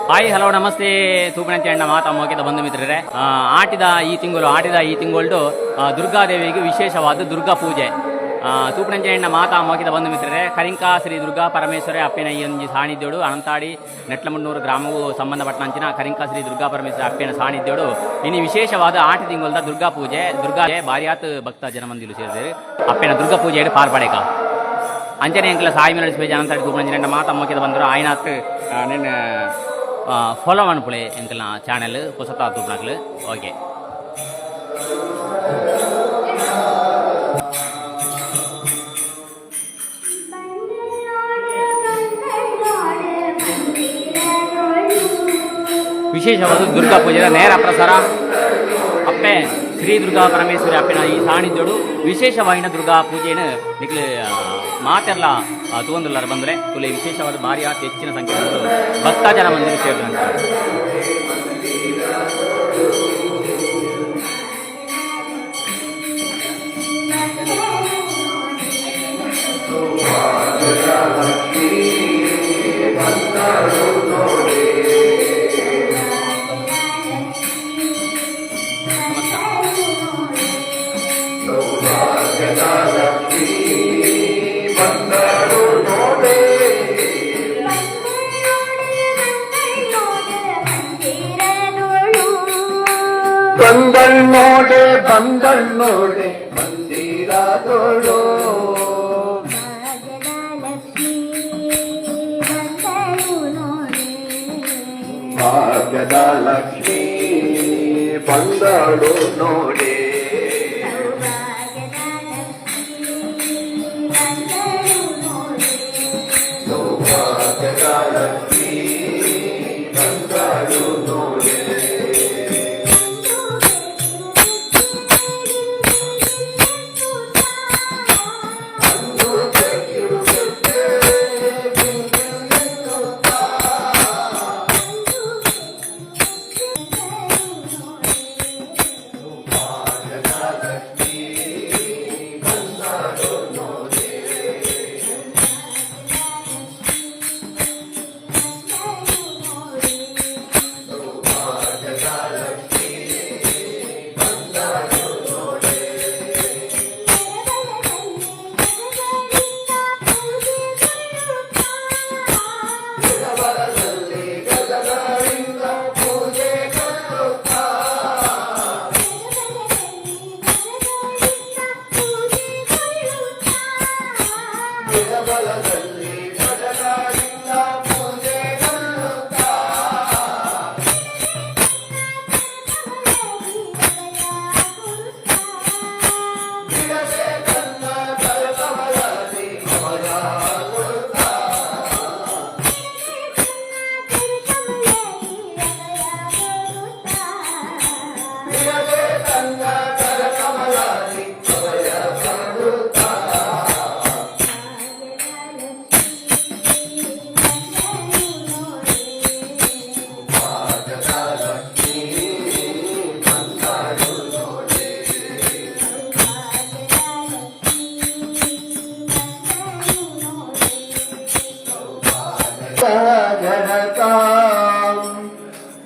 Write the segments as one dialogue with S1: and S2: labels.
S1: Hi hello ನಮಸ್ತೆ ತೂಪಣಂಚಿ ಅಣ್ಣ ಮಾತಾ ಮೋಕಿದ ಬಂಧು ಮಿತ್ರರೇ, ಆಟಿದ ಈ ತಿಂಗಳು ದುರ್ಗಾದೇವಿಗೆ ವಿಶೇಷವಾದ ದುರ್ಗಾ ಪೂಜೆ ತೂಪಣಂಚಿ ಅಣ್ಣ ಮಾತಾ ಮೋಕಿದ ಬಂಧು ಮಿತ್ರರೇ, ಕರಿಂಕಾ ಶ್ರೀ ದುರ್ಗಾ ಪರಮೇಶ್ವರಿ ಅಪ್ಪನ ಈ ಸಾನ್ನಿಧ್ಯೋಡು ಅನಂತಾಡಿ ನೆಟ್ಲಮಣ್ಣೂರು ಗ್ರಾಮವು ಸಂಬಂಧಪಟ್ಟಂಚಿನ ಕರಿಂಕಾ ಶ್ರೀ ದುರ್ಗಾ ಪರಮೇಶ್ವರಿ ಅಪ್ಪನ ಸಾನ್ನಿಧ್ಯೋಡು ಇನ್ನು ವಿಶೇಷವಾದ ಆಟಿ ತಿಂಗಳದ ದುರ್ಗಾ ಪೂಜೆ ಭಾರಿಯಾತ್ ಭಕ್ತ ಜನಮಂದಿಲು ಸೇರಿದೆ ಅಪ್ಪನ ದುರ್ಗಾ ಪೂಜೆ ಪಾರ್ಪಡೆಕ ಅಂಚನೆ ಅಂಕಲ ಸಾಯಿ ಮೇಲೆ ಸ್ಪೇಜ್ ಅನಂತಾಡಿ ತೂಪಣಂಚಿ ಅಣ್ಣ ಮಾತಾ ಮೋಕಿದ ಬಂದರು ಆಯ್ನಾತ್ ನಿನ್ನ ಫಾಲೋ ಮಾಡ್ಕೊಳ್ಳಿ ಎಂಕಲ್ನ ಚಾನೆಲ್ ಹೊಸತ ತೂಪಣಕ್ಲು ಓಕೆ. ವಿಶೇಷವಾದ ದುರ್ಗಾ ಪೂಜೆಯ ನೇರ ಪ್ರಸಾರ ಅಪ್ಪೆ ಶ್ರೀ ದುರ್ಗಾ ಪರಮೇಶ್ವರಿ ಅಪ್ಪನ ಈ ಸಾನ್ನಿಧ್ಯೋಡು ವಿಶೇಷವಾಗಿನ ದುರ್ಗಾ ಪೂಜೆಯನ್ನು ನಿಕ್ಲು ಮಾತೆಲ್ಲ ತಗೊಂಡುಲ್ಲಾರ ಬಂದರೆ ತುಲೆ ವಿಶೇಷವಾದ ಭಾರಿ ಹೆಚ್ಚಿನ ಸಂಖ್ಯೆಯಲ್ಲಿ ಭಕ್ತ ಜನ ಮಂದಿರ ಸೇರಿದಂತೆ
S2: ಬಂದಣ್ಣೋಡೆ ಮಂದಿರದೋಳು ಭಾಗ್ಯದ ಲಕ್ಷ್ಮೀ ಬಂದಳು ನೋಡೆ ಸೌಭಾಗ್ಯದ ಲಕ್ಷ್ಮೀ ಬಂದಳು ನೋಡೆ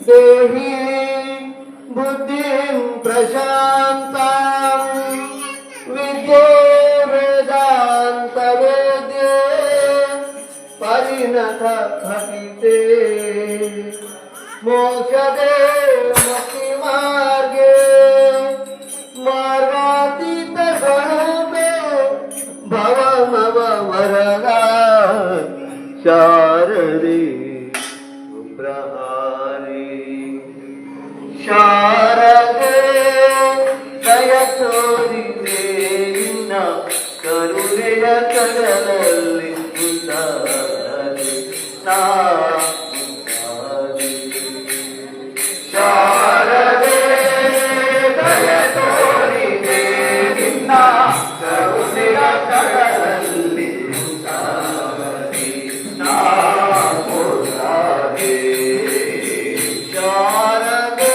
S2: देहि बुद्धिं प्रशान्तां विद्ये वेदान्तवेद्ये परिणत भविते मोक्षदे ಮುಕ್ತಿ ಮಾರ್ಗೆ ಮಾರ್ಗಾತೀತ ಗಣಮೆ ಭವ ಮವ ವರದ ಶಾರದೆ ಪ್ರಹಾರಿ ಶಾರದೆ ದಯ ತೋರಿದೆ ನಿನ್ನ ಕರುಣೆಯ ಕಡಲಲ್ಲಿ ಉಂಟಾದೆ ನಾ ಉಂಟಾದೆ. ಶಾರದೆ ದಯ ತೋರಿದೆ ನಿನ್ನ ಕರುಣೆಯ ಕಡಲಲ್ಲಿ ಉಂಟಾದೆ ನಾ ಉಂಟಾದೆ. ಶಾರದೆ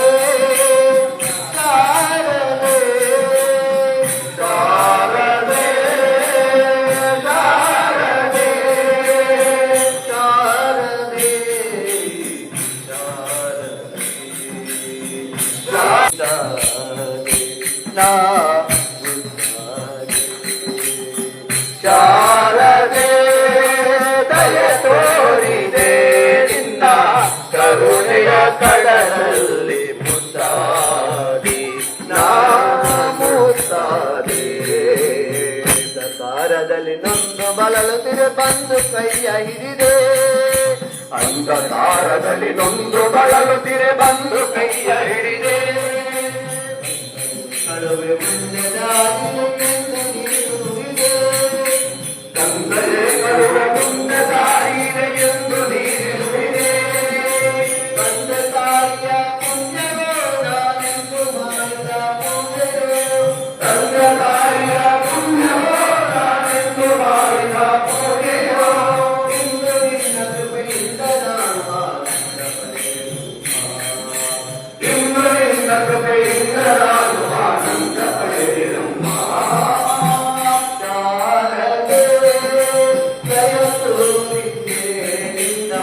S2: ಶಾರದೆ ಶಾರದೆ ಶಾರದೆ ಶಾರದೆ ಶಾರದೆ ನಾ ಶಾರದೆ ದಯ ತೋರಿದೆ ನಿನ್ನ ಕರುಣೆಯ ಕಡಲಲ್ಲಿ ಮುತ್ತಾಡಿ ನಾ ಮುತ್ತಾದೆ. ಅಂಧಕಾರದಲ್ಲಿ ನೊಂದು ಬಳಲುತ್ತಿರೆ ಬಂದು ಕೈಯ ಹಿಡಿದೆ ಅಂಧಕಾರದಲ್ಲಿ ನೊಂದು ಬಳಲುತ್ತಿರೆ ಬಂದು ಕೈಯ ಹಿಡಿದೆ. ಕಳುವೆ ಮುಂದೆ ದಾರಿಯಲ್ಲಿ ಎಂದು ನೀಡುವಿದೆ ತಂದೆಯೇ ಕಳುವೆ ಮುಂದೆ ದಾರಿಯಿದೆ ಎಂದು ನೀಡುವಿದೆ. ತಂದೆ ತಾಯಿಯ ಪುಣ್ಯವೋ ನಾನೆಂದು ಮಾಡಿದ ಪೂಜೆಯೋ ತಂದೆ ತಾಯಿಯ ಪುಣ್ಯವೋ ನಾನೆಂದು ಮಾಡಿದ ಪೂಜೆಯೋ ಇಂದು ನಿನ್ನ ಕೃಪೆಯಿಂದ ನಾನು ಆನಂದ ಪಡೆಯುವ. ಇಂದು ನಿನ್ನ ಕೃಪೆಯಿಂದ ನಾನು ಆನಂದ ಪಡೆಯುವ. ಶಾರದೆ ದಯ ತೋರಿದೆ ನಿನ್ನ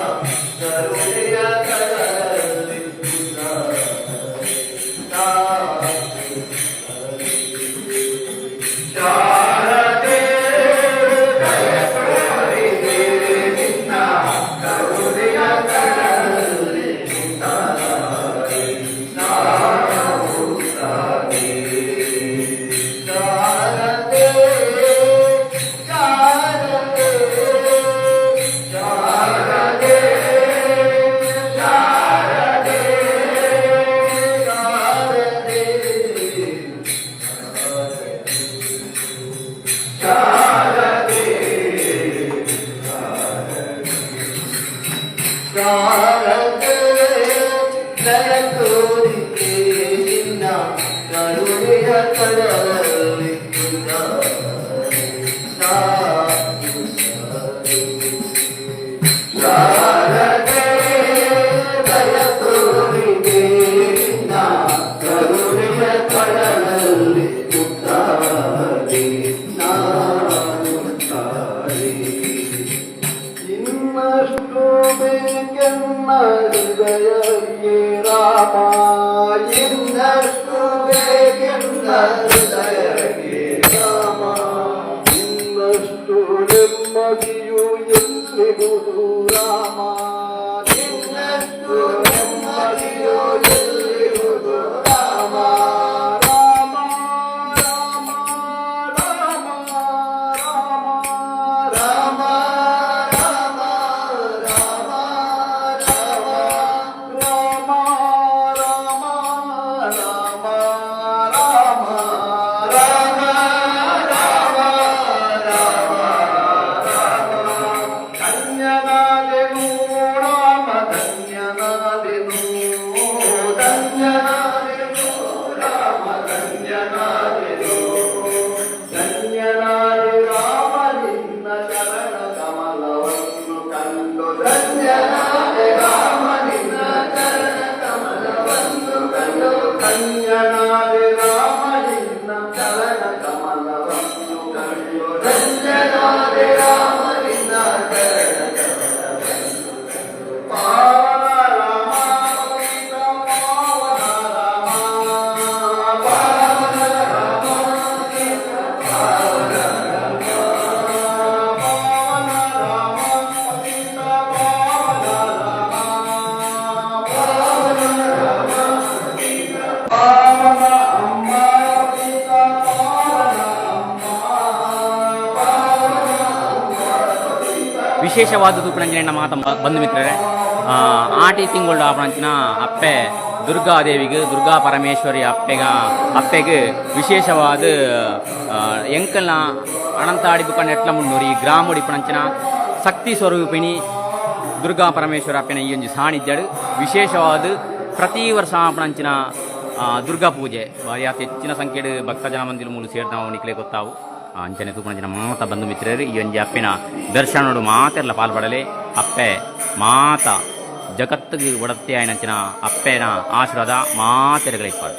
S2: ಕರುಣೆಯ ಕಡಲಲ್ಲಿ ನಾ ಶಾರದೆ ದಯ ತೋರಿದೆ ನಿನ್ನ ಕರುಣೆಯ ಕಡಲಲ್ಲಿ ಉಂಟಾದೆ ನಾ ಉಂಟಾದೆ. ಶಾರದೆ ಶಾರದೆ ಶಾರದೆ ಶಾರದೆ ಶಾರದೆ ಶಾರದೆ ದಯ ತೋರಿದೆ ನಿನ್ನ ಕರುಣೆಯ ಕಡಲಲ್ಲಿ ಉಂಟಾದೆ ನಾ ಉಂಟಾದೆ. ಶಾರದೆ ದಯ ತೋರಿದೆ ನಿನ್ನ ಕರುಣೆಯ ಕಡಲಲ್ಲಿ ಉಂಟಾದೆ ನಾ ಉಂಟಾದೆ. ಇನ್ನಷ್ಟು ಬೇಕೆನ್ನ ಹೃದಯಕ್ಕೆ ರಾಮ ಇನ್ನಷ್ಟು ಬೇಕೆನ್ನ ಹೃದಯ
S1: ವಿಶೇಷವಾದ ತೂಪಿನಂಚಿನ ಮಾತ ಬಂಧು ಮಿತ್ರರೇ ಆಟಿ ತಿಂಗಳು ಆಪಣಂಚಿನ ಅಪ್ಪೆ ದುರ್ಗಾದೇವಿಗೆ ದುರ್ಗಾ ಪರಮೇಶ್ವರಿ ಅಪ್ಪೆಗೆ ವಿಶೇಷವಾದ ಎಂಕಲ್ನ ಅನಂತಾಡಿ ಬುಕ್ಕಂಡು ಎಟ್ಲ ಮುನ್ನೂರಿ ಗ್ರಾಮುಡಿ ಪಣಂಚಿನ ಶಕ್ತಿ ಸ್ವರೂಪಿಣಿ ದುರ್ಗಾ ಪರಮೇಶ್ವರ ಅಪ್ಪನ ಈ ಒಂದು ಸಾನ್ನಿಧ್ಯಡು ವಿಶೇಷವಾದ ಪ್ರತಿ ವರ್ಷ ಆಪಣಂಚಿನ ದುರ್ಗಾ ಪೂಜೆ ಭಾರಿ ಅತಿ ಹೆಚ್ಚಿನ ಸಂಖ್ಯೆಡು ಭಕ್ತ ಜನ ಮಂದಿರ ಮೂಲ ಸೇರಿ ನಾವು ನಿಕ್ಲೆ ಗೊತ್ತಾವು ಅಂಚನೆ ತೂಪಣಂಚಿನ ಮಾತ ಬಂಧು ಮಿತ್ರರು ಈ ಒಂಜಿ ಅಪ್ಪಿನ ದರ್ಶನೋಡು ಮಾತೆಲ್ಲ ಪಾಲ್ಪಡಲೆ ಅಪ್ಪೆ ಮಾತ ಜಗತ್ತಿಗೆ ಒಡತ್ತೆ ಆಯ್ನಂಚಿನ ಅಪ್ಪೆನ ಆಶೀರ್ವಾದ ಮಾತೆರೆಗಳಿಪ್ಪಾಡು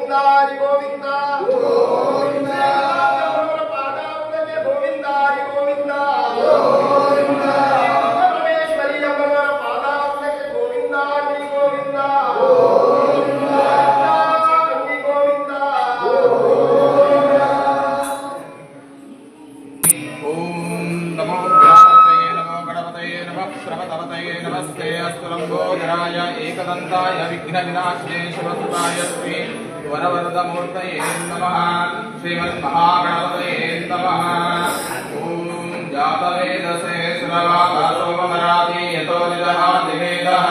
S2: ಗೋವಿಂದ ಹರಿ ಗೋವಿಂದ ಗೋವಿಂದ ಪಾದಾರವಿಂದಕ್ಕೆ ಗೋವಿಂದ ಹರಿ ಗೋವಿಂದ ಗೋವಿಂದ ಪರಮೇಶ್ವರಿ ಅಮ್ಮನವರ ಪಾದಾರವಿಂದಕ್ಕೆ ಗೋವಿಂದ ಹರಿ ಗೋವಿಂದ ಗೋವಿಂದ ಹರಿ ಗೋವಿಂದ
S3: ಓಂ ನಮೋ ಗಣಪತಯೇ ನಮೋ ಗಣಪತಯೇ ನಮಃ ಪ್ರಭತವತಯೇ ನಮಸ್ತೆ ಅಸ್ತು ಲಂಬೋದರಾಯ ಏಕದಂತಾಯ ವಿಘ್ನ ವಿನಾಶನೇ ಶಿವಸುತಾಯ ಶ್ರೀ ವರವರದ ಮೂರ್ತಯೇ ನಮಃ ಶ್ರೀಮನ್ಮಹಾಗಣಪತಯೇ ನಮಃ ಓಂ ಜಾತವೇದಸೇ ಸುರವಾಸೋಮರಾಧಿ ಯತೋ ನಿರಃ ದಿವೇದಃ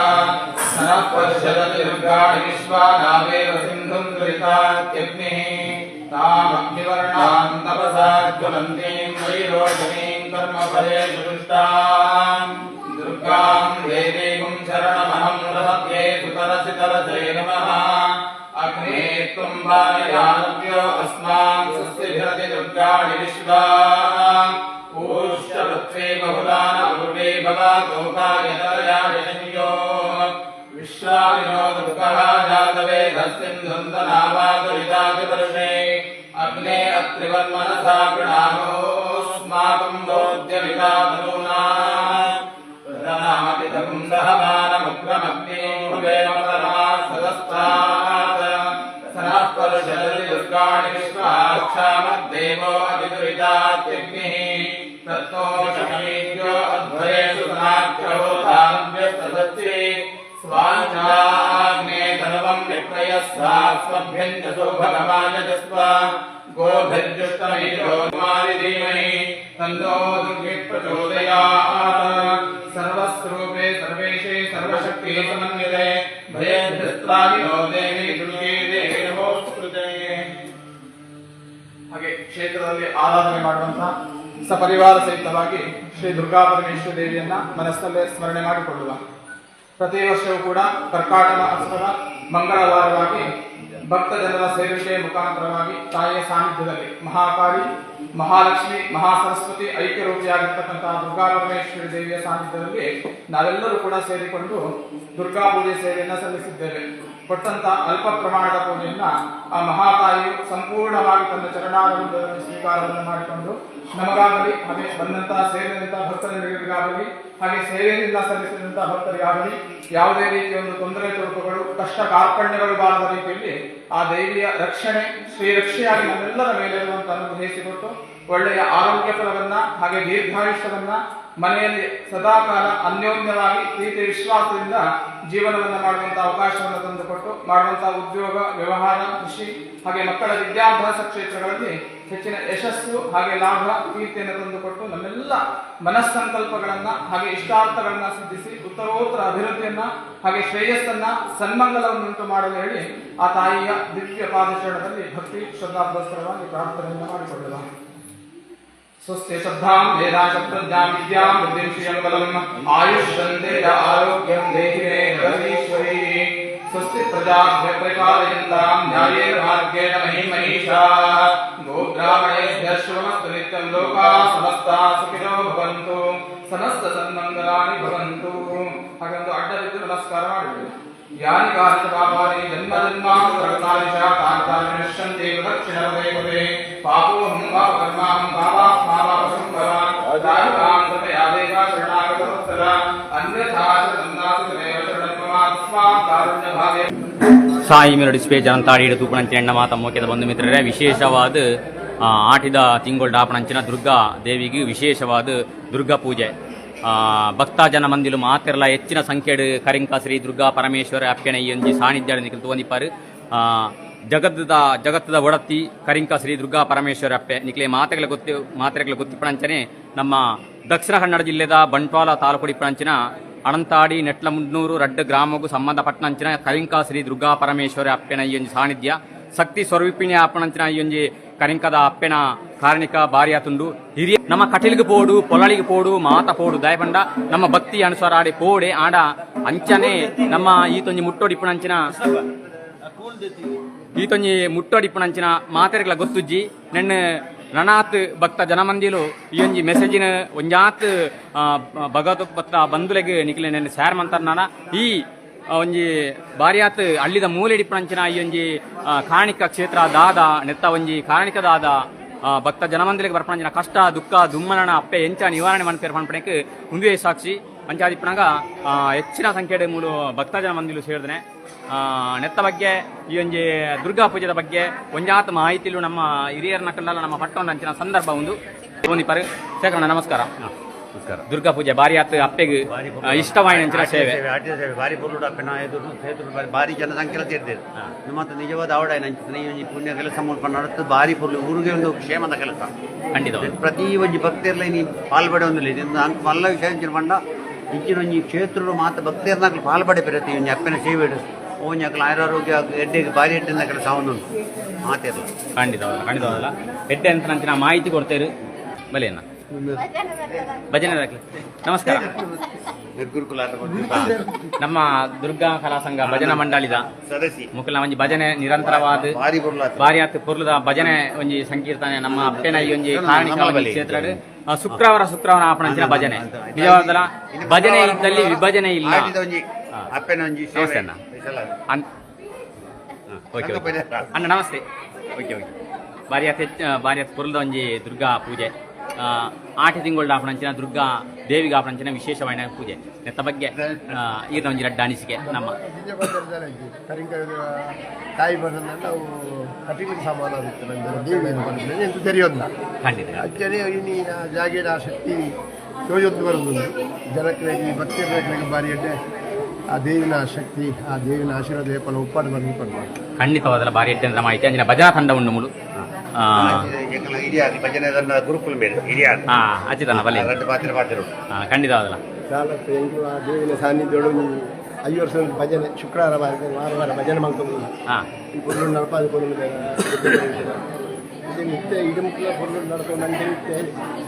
S3: ಸನಃ ಪಶ್ಯತಿ ದುರ್ಗಾಣಿ ವಿಶ್ವಾನಾವೇವ ಸಿಂಧುಂ ದುರಿತಾತ್ಯಗ್ನಿಃ तामग्निवर्णां तपसा ज्वलन्तीं वैरोचनीं कर्मफलेषु दुष्टां दुर्गां देवीं शरणमहं प्रपद्ये सुतरसितरसे नमः अग्ने त्वं वारयानव्यो अस्मान् स्वस्तिभिरति दुर्गाणि विश्वा ऊष्टवृत्वे बहुलान पूर्वे भवातोकाय तरयाशयो विश्वामिनो दुर्गः जातवेदस्सिन्धुन्दनावादुरितादिवर्षे अग्ने अत्रिवन्मनसा गृणामोऽस्माकं बोध्यवितातनूना प्रदनामतितकुं दहमानमुग्रमग्निं भुवेमतरमासदस्तात् सनः पर्षदति दुर्गाणि विश्वाक्षामद्देवो अतिदुरितात्यग्निः तत्तो शमीभ्यो अध्वरेषु सनाख्यहोतानव्यस्तदत्ते स्वाञ्चाग्ने तनवं विप्रयस्वास्मभ्यं च सौभगमायजस्व गोभिर्जुष्टमीरो धीमहि तन्नो दुर्गे प्रचोदयात् सर्वस्वरूपे सर्वेशे सर्वशक्ति समन्विते भयेभ्यस्त्राविनो देवी दुर्गे देवी नमोस्तुते। ಹಾಗೆ ಕ್ಷೇತ್ರದಲ್ಲಿ ಆರಾಧನೆ ಮಾಡುವಂತಹ ಸಪರಿವಾರ ಸಹಿತವಾಗಿ ಶ್ರೀ ದುರ್ಗಾ ಪರಮೇಶ್ವರಿ ದೇವಿಯನ್ನ ಮನಸ್ಸಲ್ಲೇ ಸ್ಮರಣೆ ಮಾಡಿಕೊಳ್ಳುವ. ಪ್ರತಿ ವರ್ಷವೂ ಕೂಡ ಕರ್ಕಾಟ ಮಾಸದ ಮಂಗಳವಾರವಾಗಿ ಭಕ್ತ ಜನರ ಸೇವೆಯ ಮುಖಾಂತರವಾಗಿ ತಾಯಿಯ ಸಾನ್ನಿಧ್ಯದಲ್ಲಿ ಮಹಾಕಾಳಿ, ಮಹಾಲಕ್ಷ್ಮಿ, ಮಹಾಸರಸ್ವತಿ ಐಕ್ಯರೂಪಿಯಾಗಿರ್ತಕ್ಕಂತಹ ದುರ್ಗಾ ಪರಮೇಶ್ವರಿ ದೇವಿಯ ಸಾನ್ನಿಧ್ಯದಲ್ಲಿ ನಾವೆಲ್ಲರೂ ಕೂಡ ಸೇರಿಕೊಂಡು ದುರ್ಗಾ ಪೂಜೆ ಸೇವೆಯನ್ನು ಸಲ್ಲಿಸಿದ್ದೇವೆ. ಕೊಟ್ಟಂತ ಅಲ್ಪ ಪ್ರಮಾಣದ ಪೂಜೆಯನ್ನ ಆ ಮಹಾತಾಯಿಯು ಸಂಪೂರ್ಣವಾಗಿ ತನ್ನ ಚರಣಾರವಿಂದದಲ್ಲಿ ಸ್ವೀಕಾರವನ್ನು ಮಾಡಿಕೊಂಡು ನಮಗಾಗಲಿ, ಹಾಗೆ ಬಂದಂತಹ ಸೇರಿದಂತಹ ಭಕ್ತರಿಗಾಗಲಿ, ಹಾಗೆ ಸೇವೆಯಿಂದ ಸಲ್ಲಿಸಿದಂತಹ ಭಕ್ತರಿಗಾಗಲಿ ಯಾವುದೇ ರೀತಿಯ ಒಂದು ತೊಂದರೆ ತೊಡಕುಗಳು, ಕಷ್ಟ ಕಾರ್ಪಣ್ಯಗಳು ಬಾರದ ರೀತಿಯಲ್ಲಿ ಆ ದೇವಿಯ ರಕ್ಷಣೆ, ಶ್ರೀರಕ್ಷೆಯಾಗಿ ನಮ್ಮೆಲ್ಲರ ಮೇಲೆ ಇರುವಂತಹ ಅನುಗ್ರಹಿಸಿಕೊಟ್ಟು ಒಳ್ಳೆಯ ಆರೋಗ್ಯ ಫಲವನ್ನ, ಹಾಗೆ ದೀರ್ಘಾಯುಷ್ಯವನ್ನ, ಮನೆಯಲ್ಲಿ ಸದಾಕಾಲ ಅನ್ಯೋನ್ಯವಾಗಿ ಪ್ರೀತಿ ವಿಶ್ವಾಸದಿಂದ ಜೀವನವನ್ನು ಮಾಡುವಂತಹ ಅವಕಾಶವನ್ನು ತಂದುಕೊಟ್ಟು ಮಾಡುವಂತಹ ಉದ್ಯೋಗ, ವ್ಯವಹಾರ, ಕೃಷಿ, ಹಾಗೆ ಮಕ್ಕಳ ವಿದ್ಯಾಭ್ಯಾಸ ಕ್ಷೇತ್ರಗಳಲ್ಲಿ ಹೆಚ್ಚಿನ ಯಶಸ್ಸು, ಹಾಗೆ ಲಾಭ, ಕೀರ್ತಿಯನ್ನು ತಂದುಕೊಟ್ಟು ನಮ್ಮೆಲ್ಲ ಮನಸ್ಸಂಕಲ್ಪಗಳನ್ನ, ಹಾಗೆ ಇಷ್ಟಾರ್ಥಗಳನ್ನ ಸಿದ್ಧಿಸಿ ಉತ್ತರೋತ್ತರ ಅಭಿವೃದ್ಧಿಯನ್ನ, ಹಾಗೆ ಶ್ರೇಯಸ್ಸನ್ನ, ಸನ್ಮಂಗಲವನ್ನುಂಟು ಮಾಡಲು ಹೇಳಿ ಆ ತಾಯಿಯ ದಿವ್ಯ ಪಾದಚರಣದಲ್ಲಿ ಭಕ್ತಿ ಶ್ರದ್ಧಾಪುರಸ್ಸರವಾಗಿ ಪ್ರಾರ್ಥನೆಯನ್ನು ಮಾಡಿಕೊಳ್ಳುವ. ಸ್ವಸ್ತಿ ಶ್ರದ್ಧಾಂ ವೇದಾಶ ಪ್ರಜ್ಞಾಂ ವಿದ್ಯಾಂ ಬುದ್ಧಿಂ ಶ್ರಿಯಂ ಬಲಂ ಆಯುಷ್ಯಂತೆ ಆರೋಗ್ಯಂ ದೇಹಿ ಮೇ ಜಗದೀಶ್ವರಿ. ಸ್ವಸ್ತಿ ಪ್ರಜಾಭ್ಯ ಪರಿಪಾಲಯಂತಾಂ ನ್ಯಾಯೇನ ಮಾರ್ಗೇಣ ಮಹಿಮನೀಷಾಃ ಗೋಬ್ರಾಹ್ಮಣೇಭ್ಯಃ ಶುಭಮಸ್ತು ನಿತ್ಯಂ ಲೋಕಾಃ ಸಮಸ್ತಾಃ ಸುಖಿನೋ ಭವಂತು ಸಮಸ್ತ ಸನ್ಮಂಗಲಾನಿ ಭವಂತು. ಹಾಗೊಂದು ಅಡ್ಡಬಿದ್ದು ನಮಸ್ಕಾರ ಮಾಡಬೇಕು. ಯಾನಿ ಕಾರಿತ ಪಾಪಾನಿ ಜನ್ಮ ಜನ್ಮಾಂತರಕಾಲಿಶ ತಾಂತಾನಿ ನಶ್ಯಂತೆ ವಿಲಕ್ಷಣವೇ ಪಾಪೋಹಂ ಪಾಪಕರ್ಮಾಹಂ ಪಾಪಾತ್ಮಾಪಾಪಸಂಭವಾನ್ ದಾಯುಕಾಂ ತಪಯಾದೇವ ಶರಣಾಗತವತ್ಸಲ ಅನ್ಯಥಾ ಶರಣಾಗತಮೇವ ಶರಣತ್ವಮಾತ್ಮಾತ್ ಕಾರುಣ್ಯಭಾವೇ.
S1: ಸಾಯಿ ಮೆಲೋಡಿ ಸ್ಪೇಜ್ ಅಂತಾಡಿಡು ತೂಪಣಂಚಿನ ಎಣ್ಣ ಮಾತ ಮೋಕೆದ ಬಂಧು ಮಿತ್ರರೇ, ವಿಶೇಷವಾದ ಆಟಿದ ತಿಂಗಳು ಡಾಪಣಂಚಿನ ದುರ್ಗಾ ದೇವಿಗೆ ವಿಶೇಷವಾದ ದುರ್ಗಾ ಪೂಜೆ ಭಕ್ತ ಜನ ಮಂದಿಲು ಮಾತಿರಲ ಹೆಚ್ಚಿನ ಸಂಖ್ಯೆಡ್ ಕರಿಂಕ ಶ್ರೀ ದುರ್ಗಾ ಪರಮೇಶ್ವರ ಅಪ್ಪೆನ ಈ ಒಂಜಿ ಸಾನ್ನಿಧ್ಯ ನಿಖಿಲ್ ತೋಂದಿಪ್ಪಾರು. ಜಗತ್ತದ ಒಡತಿ ಕರಿಂಕ ಶ್ರೀ ದುರ್ಗಾ ಪರಮೇಶ್ವರ ಅಪ್ಪೆ ನಿಖಲೆ ಮಾತ್ರೆಗಳ ಗೊತ್ತಿಪ್ಪಣಂಚನೆ ನಮ್ಮ ದಕ್ಷಿಣ ಕನ್ನಡ ಜಿಲ್ಲೆದ ಬಂಟ್ವಾಳ ತಾಲೂಕು ಇಪ್ಪಣಂಚಿನ ಅಣಂತಾಡಿ ನೆಟ್ಲಮುಡ್ನೂರು ರಡ್ಡ ಗ್ರಾಮಗೂ ಸಂಬಂಧಪಟ್ಟಂಚಿನ ಕರಿಂಕ ಶ್ರೀ ದುರ್ಗಾ ಪರಮೇಶ್ವರ ಅಪ್ಪೆನ ಈ ಒಂಜಿ ಸಾನ್ನಿಧ್ಯ ಶಕ್ತಿ ಸ್ವರೂಪಿಣಿ ಅಪ್ಪಣಂಚಿನ ಈ ಒಂಜಿ ಕರಿಂಕದ ಅಪ್ಪೆನ ಕಾರಣಿಕ ಬಾರಿ ಆತುಂಡು. ಹಿರಿಯ ನಮ್ಮ ಕಟೀಲಿಗೆ ಪೋಡು, ಪೊಲಳಿಗೆ ಪೋಡು, ಮಾತ ಪೋಡು ದಯಪಂಡ ನಮ್ಮ ಭಕ್ತಿ ಅನುಸಾರ ಆಡಿ ಪೋಡೆ ಆಡ ಅಂಚನೆ ನಮ್ಮ ಈತೊಂಜಿ ಮುಟ್ಟೋಡಿಪ್ಪಣಂಚಿನ ಮುಟ್ಟೋಡಿಪ್ಪಣಂಚಿನ ಮಾತೆರೆಗಳ ಗೊತ್ತುಜ್ಜಿ ನೆನ್ನ ನನಾತ್ ಭಕ್ತ ಜನಮಂದಿಲು ಈ ಒಂಜಿ ಮೆಸೇಜಿನ ಒಂಜಾತ್ ಭಗವತ್ ಭಕ್ತ ಬಂಧುಲೆಗೆ ನಿಖಿಲೆ ನೆನ್ನ ಶೇರ್ ಮಂತಾರ ನಾನ ಈ ಒಂಜಿ ಬಾರಿ ಆತ್ ಹಳ್ಳಿದ ಮೂಲೆ ಡಿಪ್ಪಂಚಿನ ಈ ಒಂಜಿ ಕಾಣಿಕ ಕ್ಷೇತ್ರ ದಾದ ನೆತ್ತ ಒಂಜಿ ಕಾಣಿಕದಾದ ಭಕ್ತ ಜನಮಂದಿರಕ್ಕೆ ಬರ್ಪಂಚಿನ ಕಷ್ಟ ದುಃಖ ದುಮ್ಮನ ಅಪ್ಪೆ ಎಂಚ ನಿವಾರಣೆ ಮನ್ಪೇರ್ ಪಂಪಣಕ್ಕೆ ಮುಂದೆ ಸಾಕ್ಷಿ ಪಂಚಾದಿಪ್ಪನಾಗ ಹೆಚ್ಚಿನ ಸಂಖ್ಯೆಯ ಮೂಲು ಭಕ್ತ ಜನಮಂದಿರು ಸೇರಿದ್ರೆ ನೆತ್ತ ಬಗ್ಗೆ ಈ ಒಂಜಿ ದುರ್ಗಾ ಪೂಜೆದ ಬಗ್ಗೆ ಒಂಜಾತ ಮಾಹಿತಿಲು ನಮ್ಮ ಹಿರಿಯರನ್ನ ಕಂಡಲ್ಲ ನಮ್ಮ ಪಟ್ಟಣ ಅಂಚಿನ ಸಂದರ್ಭ ಒಂದು ಪರ ಶೇಖರಣ್ಣ ನಮಸ್ಕಾರ.
S4: ನಮಸ್ಕಾರ.
S1: ದುರ್ಗಾ ಪೂಜೆ ಬಾರಿ ಆತ್ ಅಪ್ಪೆಗೆ ಇಷ್ಟವಾಯಿನ ಸೇವೆ
S4: ಆಟಿದ ಸೇವೆ ಬಾರಿ ಪೊರ್ಲುಡು ಅಪ್ಪೆನ ಎದುರು ಸೇತುರು ಬಾರಿ ಜನಸಂಖ್ಯೆ ಸೇರಿದೆ ಮತ್ತು ನಿಜವಾದ ಆವಡ ಈ ಪುಣ್ಯ ಕೆಲಸ ಮುಲ್ಪ ನಡುತ್ತು ಬಾರಿ ಪೊರ್ಲು ಊರಿಗೆ ಒಂದು ಕ್ಷೇಮದ ಕೆಲಸ
S1: ಖಂಡಿತ
S4: ಪ್ರತಿ ಒಂಜಿ ಭಕ್ತಿಯರ್ಲ ನೀ ಪಾಲ್ಪಡೆ ಒಂದಿಲ್ಲ ಇದು ಅಂಕ ಮಲ್ಲ ವಿಷಯ ಪಂಡ ಇಂಚಿನ ಒಂಜಿ ಕ್ಷೇತ್ರರು ಮಾತ್ರ ಭಕ್ತಿಯರ್ನಾಗ ಪಾಲ್ಪಡೆ ಬೆರತಿ ಒಂಜಿ ಅಪ್ಪನ ಸೇವೆ ಓನ್ ಯಾಕಲ ಆಯುರಾರೋಗ್ಯ ಎಡ್ಡೆಗೆ ಬಾರಿ ಎಡ್ಡಿನ ಕೆಲಸ ಅವನೊಂದು ಮಾತಿರಲ್ಲ
S1: ಖಂಡಿತವಲ್ಲ ಎಡ್ಡೆ ಅಂತ ನಂಚಿನ ಮಾಹಿತಿ ಕೊಡ್ತೇರು ಬಲೆಯನ್ನ ಭಜನೆ ನಮಸ್ಕಾರ.
S4: ಗುರುಕುಲ
S1: ನಮ್ಮ ದುರ್ಗಾ ಕಲಾ ಸಂಘ ಭಜನಾ ಮಂಡಳಿದ
S4: ಸದಸ್ಯ
S1: ಮುಖಲ ಒಂಜಿ ಭಜನೆ ನಿರಂತರವಾದ
S4: ಬಾರಿ ಪೊರ್ಲ
S1: ಬಾರಿ ಆತ್ ಪೊರ್ಲದ ಭಜನೆ ಒಂಜಿ ಸಂಕೀರ್ತನೆ ನಮ್ಮ ಅಪ್ಪೆನ ಈ ಒಂಜಿ ಕಾರಣಿಕ ಕ್ಷೇತ್ರ ಶುಕ್ರವಾರ ಆಪಣಂಚಿನ ಭಜನೆ ನಿಜವಾದಲ್ಲ ಭಜನೆ ಇದ್ದಲ್ಲಿ ವಿಭಜನೆ ಇಲ್ಲ.
S4: ಅಪ್ಪನ ಒಂಜಿ
S1: ನಮಸ್ತೆ ಅಣ್ಣ. ಓಕೆ ಅಣ್ಣ ನಮಸ್ತೆ. ಓಕೆ ಬಾರಿ ಆತ್ ಪೊರ್ಲದ ಒಂಜಿ ದುರ್ಗಾ ಪೂಜೆ ಆಟಿ ತಿಂಗಳ ಆಪಣಂಚಿನ ದುರ್ಗಾ ದೇವಿಗೆ ಆಪಣಂಚಿನ ವಿಶೇಷವಾದ ಪೂಜೆ ನೆತ್ತ ಬಗ್ಗೆ ಈರ್ನ ಒಂಜಿ ರಡ್ಡ ಅನಿಸಿಕೆ ನಮ್ಮ
S5: ತಾಯಿ ಬಂದ ನಾವು ಕಟಿಂಗ್ ಸಾಮಾನು ದೇವಿ ಎಂತ ತೆರೆಯೋದಿಲ್ಲ
S1: ಖಂಡಿತ
S5: ಅಚ್ಚರಿ ಇನ್ನಿನ ಜಾಗೇನ ಶಕ್ತಿ ಯೋಜನೆ ಬರುವುದಿಲ್ಲ ಜನಕ್ಕೆ ಭಕ್ತಿಯ ಬಾರಿ ಅಡ್ಡೆ ಆ ದೇವಿನ ಶಕ್ತಿ ಆ ದೇವಿನ ಆಶೀರ್ವಾದ ಏಪಲ ಉಪ್ಪಾಡು ಬಂದು
S1: ಖಂಡಿತವಾದಲ್ಲ ಬಾರಿ ಎಡ್ಡೆ ಅಂತ ಮಾಹಿತಿ ಅಂಜಿನ ಭಜನಾ ತಂಡ ಉಂಡು ಮುಳು
S4: ಭಜನೆ ಗುರುಕುಲ ಮೇಲೆ ಹಿರಿಯ
S1: ಅಚ್ಚಿತನ ಬಲೆ ಖಂಡಿತವಾದಲ್ಲ
S5: ಸಾಲತ್ತು ಎಂಟು ಆ ದೇವಿನ ಸಾನ್ನಿಧ್ಯ 5 ವರ್ಷ ಭಜನೆ ಶುಕ್ರವಾರ ವಾರ ಭಜನೆ ಮಾಡ್ಕೊಂಡು ಪುರ್ಲು ನಡಪಾದ ನಿತ್ಯ ಇದು ಮುಖ್ಯ ಪುರ್ಲು ನಡ್ಕೊಂಡು ನನಗೆ ನಿತ್ಯ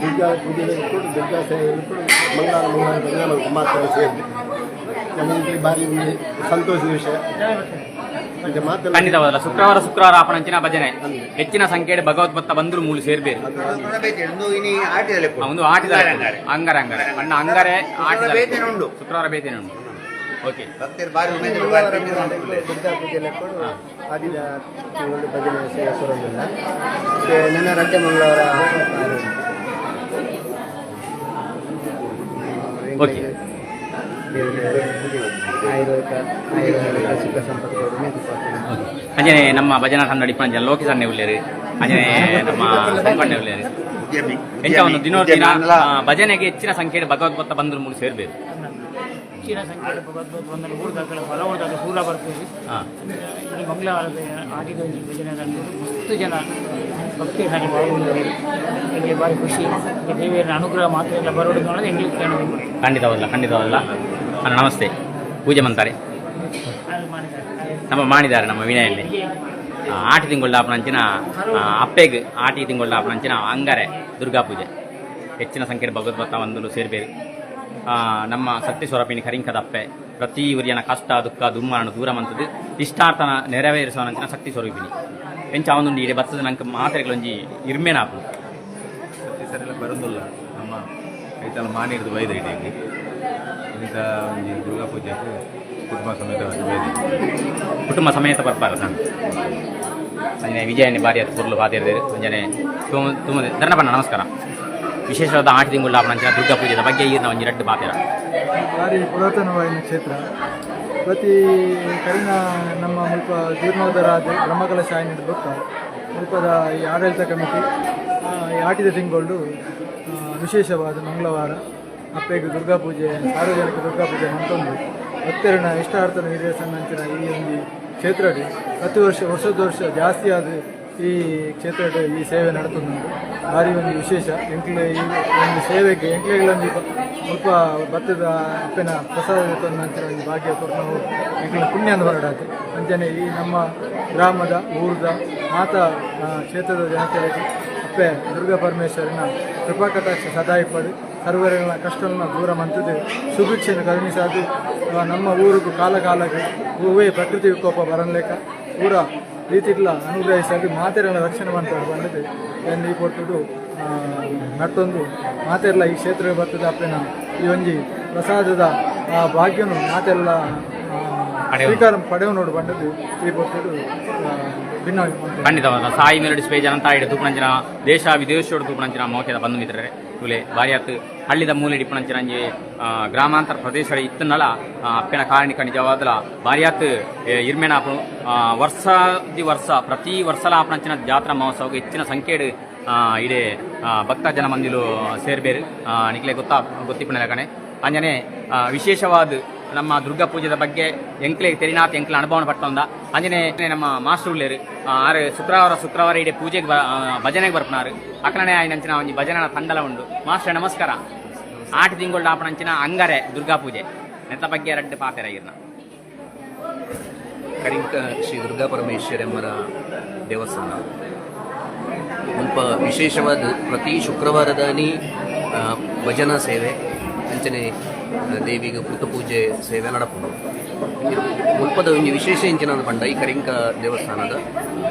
S5: ದುರ್ಗಾ ಪೂಜೆ ಇಟ್ಕೊಂಡು ದುರ್ಗಾ ಸೇವೆ ಇಟ್ಕೊಂಡು ಮಂಗಳವಾರ ಭಜನೆ ಮಾಡ್ಕೊಂಡು ಮಾತಾಡಿ ಸೇರಿದೆ ನನಗೆ ಭಾರಿ ಸಂತೋಷದ ವಿಷಯ.
S1: ಖಂಡಿತವಾದಲ್ಲ ಶುಕ್ರವಾರ ಆಪಣಂಚಿನ ಭಜನೆ ಹೆಚ್ಚಿನ ಸಂಖ್ಯೆಯ ಭಗವದ್ಭಕ್ತ ಬಂದ್ರು ಮೂಲು ಸೇರ್ಬೇರು ಒಂದು ಆಟಿದ ಅಂಗರೆ ಅಣ್ಣ ಅಂಗರೆ
S4: ಉಂಟು
S1: ಶುಕ್ರವಾರ ಬೇತೇನೆ ಉಂಟು. ಓಕೆ
S5: ದುರ್ಗಾ ಪೂಜೆ ಇಟ್ಕೊಂಡು ಆದಿನ ಭಜನೆ ಸೇವೆ ಕೊಡೋದಿಲ್ಲ ನನ್ನ ರಜೆ ಮಂಗಳವಾರ
S1: ಓಕೆ
S5: ಸುಖ ಸಂಪತ್ತು
S1: ಅಂಜನೆ ನಮ್ಮ ಭಜನಾ ತಂಡ ಡಿಪ್ಪಂಜನ ಲೋಕಿಸನ್ನೆ ಉಳ್ಳೇರು ಅಂಜನೆ ನಮ್ಮ ಸಂಪಣ್ಣೆ ಉಳ್ಳೇರು ಎಂಚ ಒಂದು ದಿನ ಭಜನೆಗೆ ಹೆಚ್ಚಿನ ಸಂಖ್ಯೆಯ ಭಗವದ್ಭಕ್ತ ಬಂದ್ರು ಮೂರು ಸೇರ್ಬೇಕು
S6: ಹೆಚ್ಚಿನ ಸಂಖ್ಯೆಯ ಭಗವದ್ಭಕ್ತ ಬಂದರೆ ಊರದಾಗಲ ಹೊಲ ಊರದಾಗ ಸೂರ ಬರ್ತೀವಿ ಈ ಮಂಗಳವಾರದ ಆಟಿದ ಭಜನೆ ಮಸ್ತು ಜನ ಭಕ್ತಿ ಹಾಗೆ ಪಾಲ್ಗೊಂಡಿದ್ದಾರೆ. ನನಗೆ ಭಾರಿ ಖುಷಿ ದೇವಿಯರ ಅನುಗ್ರಹ ಮಾತ್ರ ಎಲ್ಲ ಬರೋದು ಅನ್ನೋದು ಎಂಗ್ಲಿಷ್
S1: ಖಂಡಿತವಲ್ಲ ಅಣ್ಣ ನಮಸ್ತೆ. ಪೂಜೆ ಮಂತಾರೆ ನಮ್ಮ ಮಾಡಿದ್ದಾರೆ ನಮ್ಮ ವಿನಯಲ್ಲಿ ಆಟಿ ತಿಂಗಳ ಆಪಣಂಚಿನ ಅಪ್ಪೆಗೆ ಆಟಿ ತಿಂಗಳ ಆಪಣಂಚಿನ ಅಂಗರೆ ದುರ್ಗಾ ಪೂಜೆ ಹೆಚ್ಚಿನ ಸಂಖ್ಯೆಯ ಭಗವದ್ಭಕ್ತ ಒಂದು ಸೇರ್ಬೇರು ನಮ್ಮ ಸತ್ಯ ಸ್ವರೂಪಿಣಿ ಕರಿಂಕದ ಅಪ್ಪೆ ಪ್ರತಿ ಊರಿಯನ ಕಷ್ಟ ದುಃಖ ದುಮ್ಮನ ದೂರ ಮಂತದ್ದು ಇಷ್ಟಾರ್ಥನ ನೆರವೇರಿಸುವಂಚಿನ ಶಕ್ತಿ ಸ್ವರೂಪಿಣಿ ಎಂಚ ಅವನೊಂದು ಇಡೀ ಬರ್ತದ ನಂಗೆ ಮಾತ್ರೆಗಳೊಂಜಿ ಇರ್ಮೇನ ಹಾಕು
S7: ಸರಿಯಲ್ಲ ಬರೋದಿಲ್ಲ ನಮ್ಮ ಐತಲ್ಲ ಮಾನಿಡ್ದು ಬೈದ ಇಡೀಗೆ ಇಂಥ ಒಂದು ದುರ್ಗಾ ಪೂಜೆಗೆ
S1: ಕುಟುಂಬ ಸಮೇತ ಬರ್ಪಾರ ಅಂಜನೆ ವಿಜಯನೇ ಬಾರಿ ಅದು ಪುರ್ಲು ಬಾತಿರ್ದೇರು ಅಂಜನೆ ತುಂಬ ಧರ್ಮಪಣ್ಣ ನಮಸ್ಕಾರ. ವಿಶೇಷವಾದ 8 ತಿಂಗಳ ಆಪಣಂಚಿನ ದುರ್ಗಾ ಪೂಜೆದ ಬಗ್ಗೆ ಈಗ ನಾವು ಒಂಜಿ ರಡ್ಡು ಬಾತಿರ
S8: ಭಾರಿ ಪುರಾತನವಾದ ಕ್ಷೇತ್ರ ಪ್ರತಿ ಕಡಿನ ನಮ್ಮ ಮುಲ್ಪ ಜೀರ್ಣೋದ್ಧಾರ ಬ್ರಹ್ಮಕಲಶ ಆಯ್ನ ಬೊಕ್ಕ ಮುಲ್ಪದ ಈ ಆಡಳಿತ ಕಮಿಟಿ ಈ ಆಟಿದ ತಿಂಗಳು ವಿಶೇಷವಾದ ಮಂಗಳವಾರ ಅಪ್ಪೆಗೆ ದುರ್ಗಾ ಪೂಜೆ ಸಾರ್ವಜನಿಕ ದುರ್ಗಾ ಪೂಜೆ ಮತ್ತೊಂದು ಭಕ್ತರನ್ನ ಇಷ್ಟಾರ್ಥನ ನಿರ್ದೇಶನಂಚಿನ ಈ ಒಂದು ಕ್ಷೇತ್ರದಲ್ಲಿ ಪ್ರತಿ ವರ್ಷ ಜಾಸ್ತಿ ಆದ ಈ ಕ್ಷೇತ್ರದ ಈ ಸೇವೆ ನಡೀತುಂಟು ಭಾರಿ ಒಂದು ವಿಶೇಷ ಎಂಕ್ಲೆ ಈ ಒಂದು ಸೇವೆಗೆ ಎಂಕ್ಲೆಗಳಲ್ಲಿ ಸ್ವಲ್ಪ ಭತ್ತದ ಅಪ್ಪನ ಪ್ರಸಾದ ನಂತರ ಈ ಭಾಗ್ಯ ನಾವು ಎಂಕ್ಲ ಪುಣ್ಯನ ಹೊರಡಾತೆ ಅಂಚನೆ ಈ ನಮ್ಮ ಗ್ರಾಮದ ಊರದ ಮಾತಾ ಕ್ಷೇತ್ರದ ಜನತೆಗೆ ಅಪ್ಪೆ ದುರ್ಗಾ ಪರಮೇಶ್ವರನ ಕೃಪಾ ಕಟಾಕ್ಷ ಸದಾ ಇಪ್ಪದು ಸರ್ವರ ಕಷ್ಟವನ್ನು ದೂರ ಮಂತದ್ದು ಸುಭಿಕ್ಷೆಯನ್ನು ಕರುಣಿಸಾದು ನಮ್ಮ ಊರಿಗೂ ಕಾಲಕ್ಕೆ ಹೂವೇ ಪ್ರಕೃತಿ ವಿಕೋಪ ಬರಲೇಕ ಪೂರ ರೀತಿಗಳ ಅನುಗ್ರಹಿಸಿ ಮಾತೆರನ್ನ ರಕ್ಷಣೆ ಮಾಡ್ತಾರೆ ಬಂದಿದೆ ಎಂದು ಈ ಕೊಟ್ಟು ಮತ್ತೊಂದು ಮಾತೆಲ್ಲ ಈ ಕ್ಷೇತ್ರಕ್ಕೆ ಬರ್ತದೆ ಅಪ್ಪನ ಈ ಒಂಜಿ ಪ್ರಸಾದದ ಭಾಗ್ಯನು ಮಾತೆಲ್ಲ ಸ್ವೀಕಾರ ಪಡೆಯುವನೋಡು ಬಂದದ್ದು ಈ ಪೊತ್ತುಡು ಭಿನ್ನ
S1: ಖಂಡಿತವಾದ ಸಾಯಿ ಮೆಲಡಿ ಸ್ಪೇಜ್ ಅಂತ ಇಡು ತೂಪಣಂಚಿನ ದೇಶ ವಿದೇಶೋಡು ತೂಪಣಂಚಿನ ಮೋಕೆದ ಬಂದು ಮಿತ್ರರೆ ಇವಲೆ ಬಾರಿ ಆತು ಹಳ್ಳಿದ ಮೂಲೆ ಡಿಪ್ಪಣಂಚಿನಂಜಿ ಗ್ರಾಮಾಂತರ ಪ್ರದೇಶ ಇತ್ತನಲ್ಲ ಅಪ್ಪನ ಕಾರಣಿಕ ನಿಜವಾದಲ ಬಾರಿ ಆತು ಇರ್ಮೆನಾಪು ವರ್ಷ ಪ್ರತಿ ವರ್ಷಲ ಆಪಣಂಚಿನ ಜಾತ್ರಾ ಮಹೋತ್ಸವಕ್ಕೆ ಹೆಚ್ಚಿನ ಸಂಖ್ಯೆಡು ಇಡೇ ಭಕ್ತ ಜನ ಮಂದಿಲು ಸೇರ್ಬೇರು ನಿಕ್ಲೆ ಗೊತ್ತಿಪ್ಪಣ ಕಣೆ ಅಂಜನೆ ವಿಶೇಷವಾದ ನಮ್ಮ ದುರ್ಗಾ ಪೂಜೆದ ಬಗ್ಗೆ ಎಂಕ್ಲೆ ತೆರಿನಾಥ್ ಎಂಕ್ಲ ಅನುಭವ ಪಟ್ಟೊಂದ ಅಂಜನೆ ನಮ್ಮ ಮಾಸ್ಟರ್ ಉಳ್ಳೇರು ಆರು ಶುಕ್ರವಾರ ಇಡೀ ಪೂಜೆಗೆ ಭಜನೆಗೆ ಬರ್ಪನಾರು ಅಕ್ಕನೇ ಆಯ್ನಂಚಿನ ಒಂಜಿ ಭಜನ ತಂಡಲ ಉಂಡು ಮಾಸ್ಟರ್ ನಮಸ್ಕಾರ 8 ತಿಂಗಳು ಆಪಣಂಚಿನ ಅಂಗರೆ ದುರ್ಗಾ ಪೂಜೆ ನೆತ್ತ ಬಗ್ಗೆ 2 ಪಾತೆರಾಗಿರ್ನ
S9: ಕರಿಂಕ ಶ್ರೀ ದುರ್ಗಾ ಪರಮೇಶ್ವರಿ ಅಮ್ಮರ ದೇವಸ್ಥಾನ ಸ್ವಲ್ಪ ವಿಶೇಷವಾದ ಪ್ರತಿ ಶುಕ್ರವಾರದಾನಿ ಭಜನಾ ಸೇವೆ ಅಂಚನೆ ದೇವಿಗೆ ಪುತ್ತ ಪೂಜೆ ಸೇವೆ ನಡಪುಂಡು ಮುಲ್ಪದ ಒಂದು ವಿಶೇಷ ಇಂಚಿನ ಪಂಡ ಈ ಕರಿಂಕ ದೇವಸ್ಥಾನದ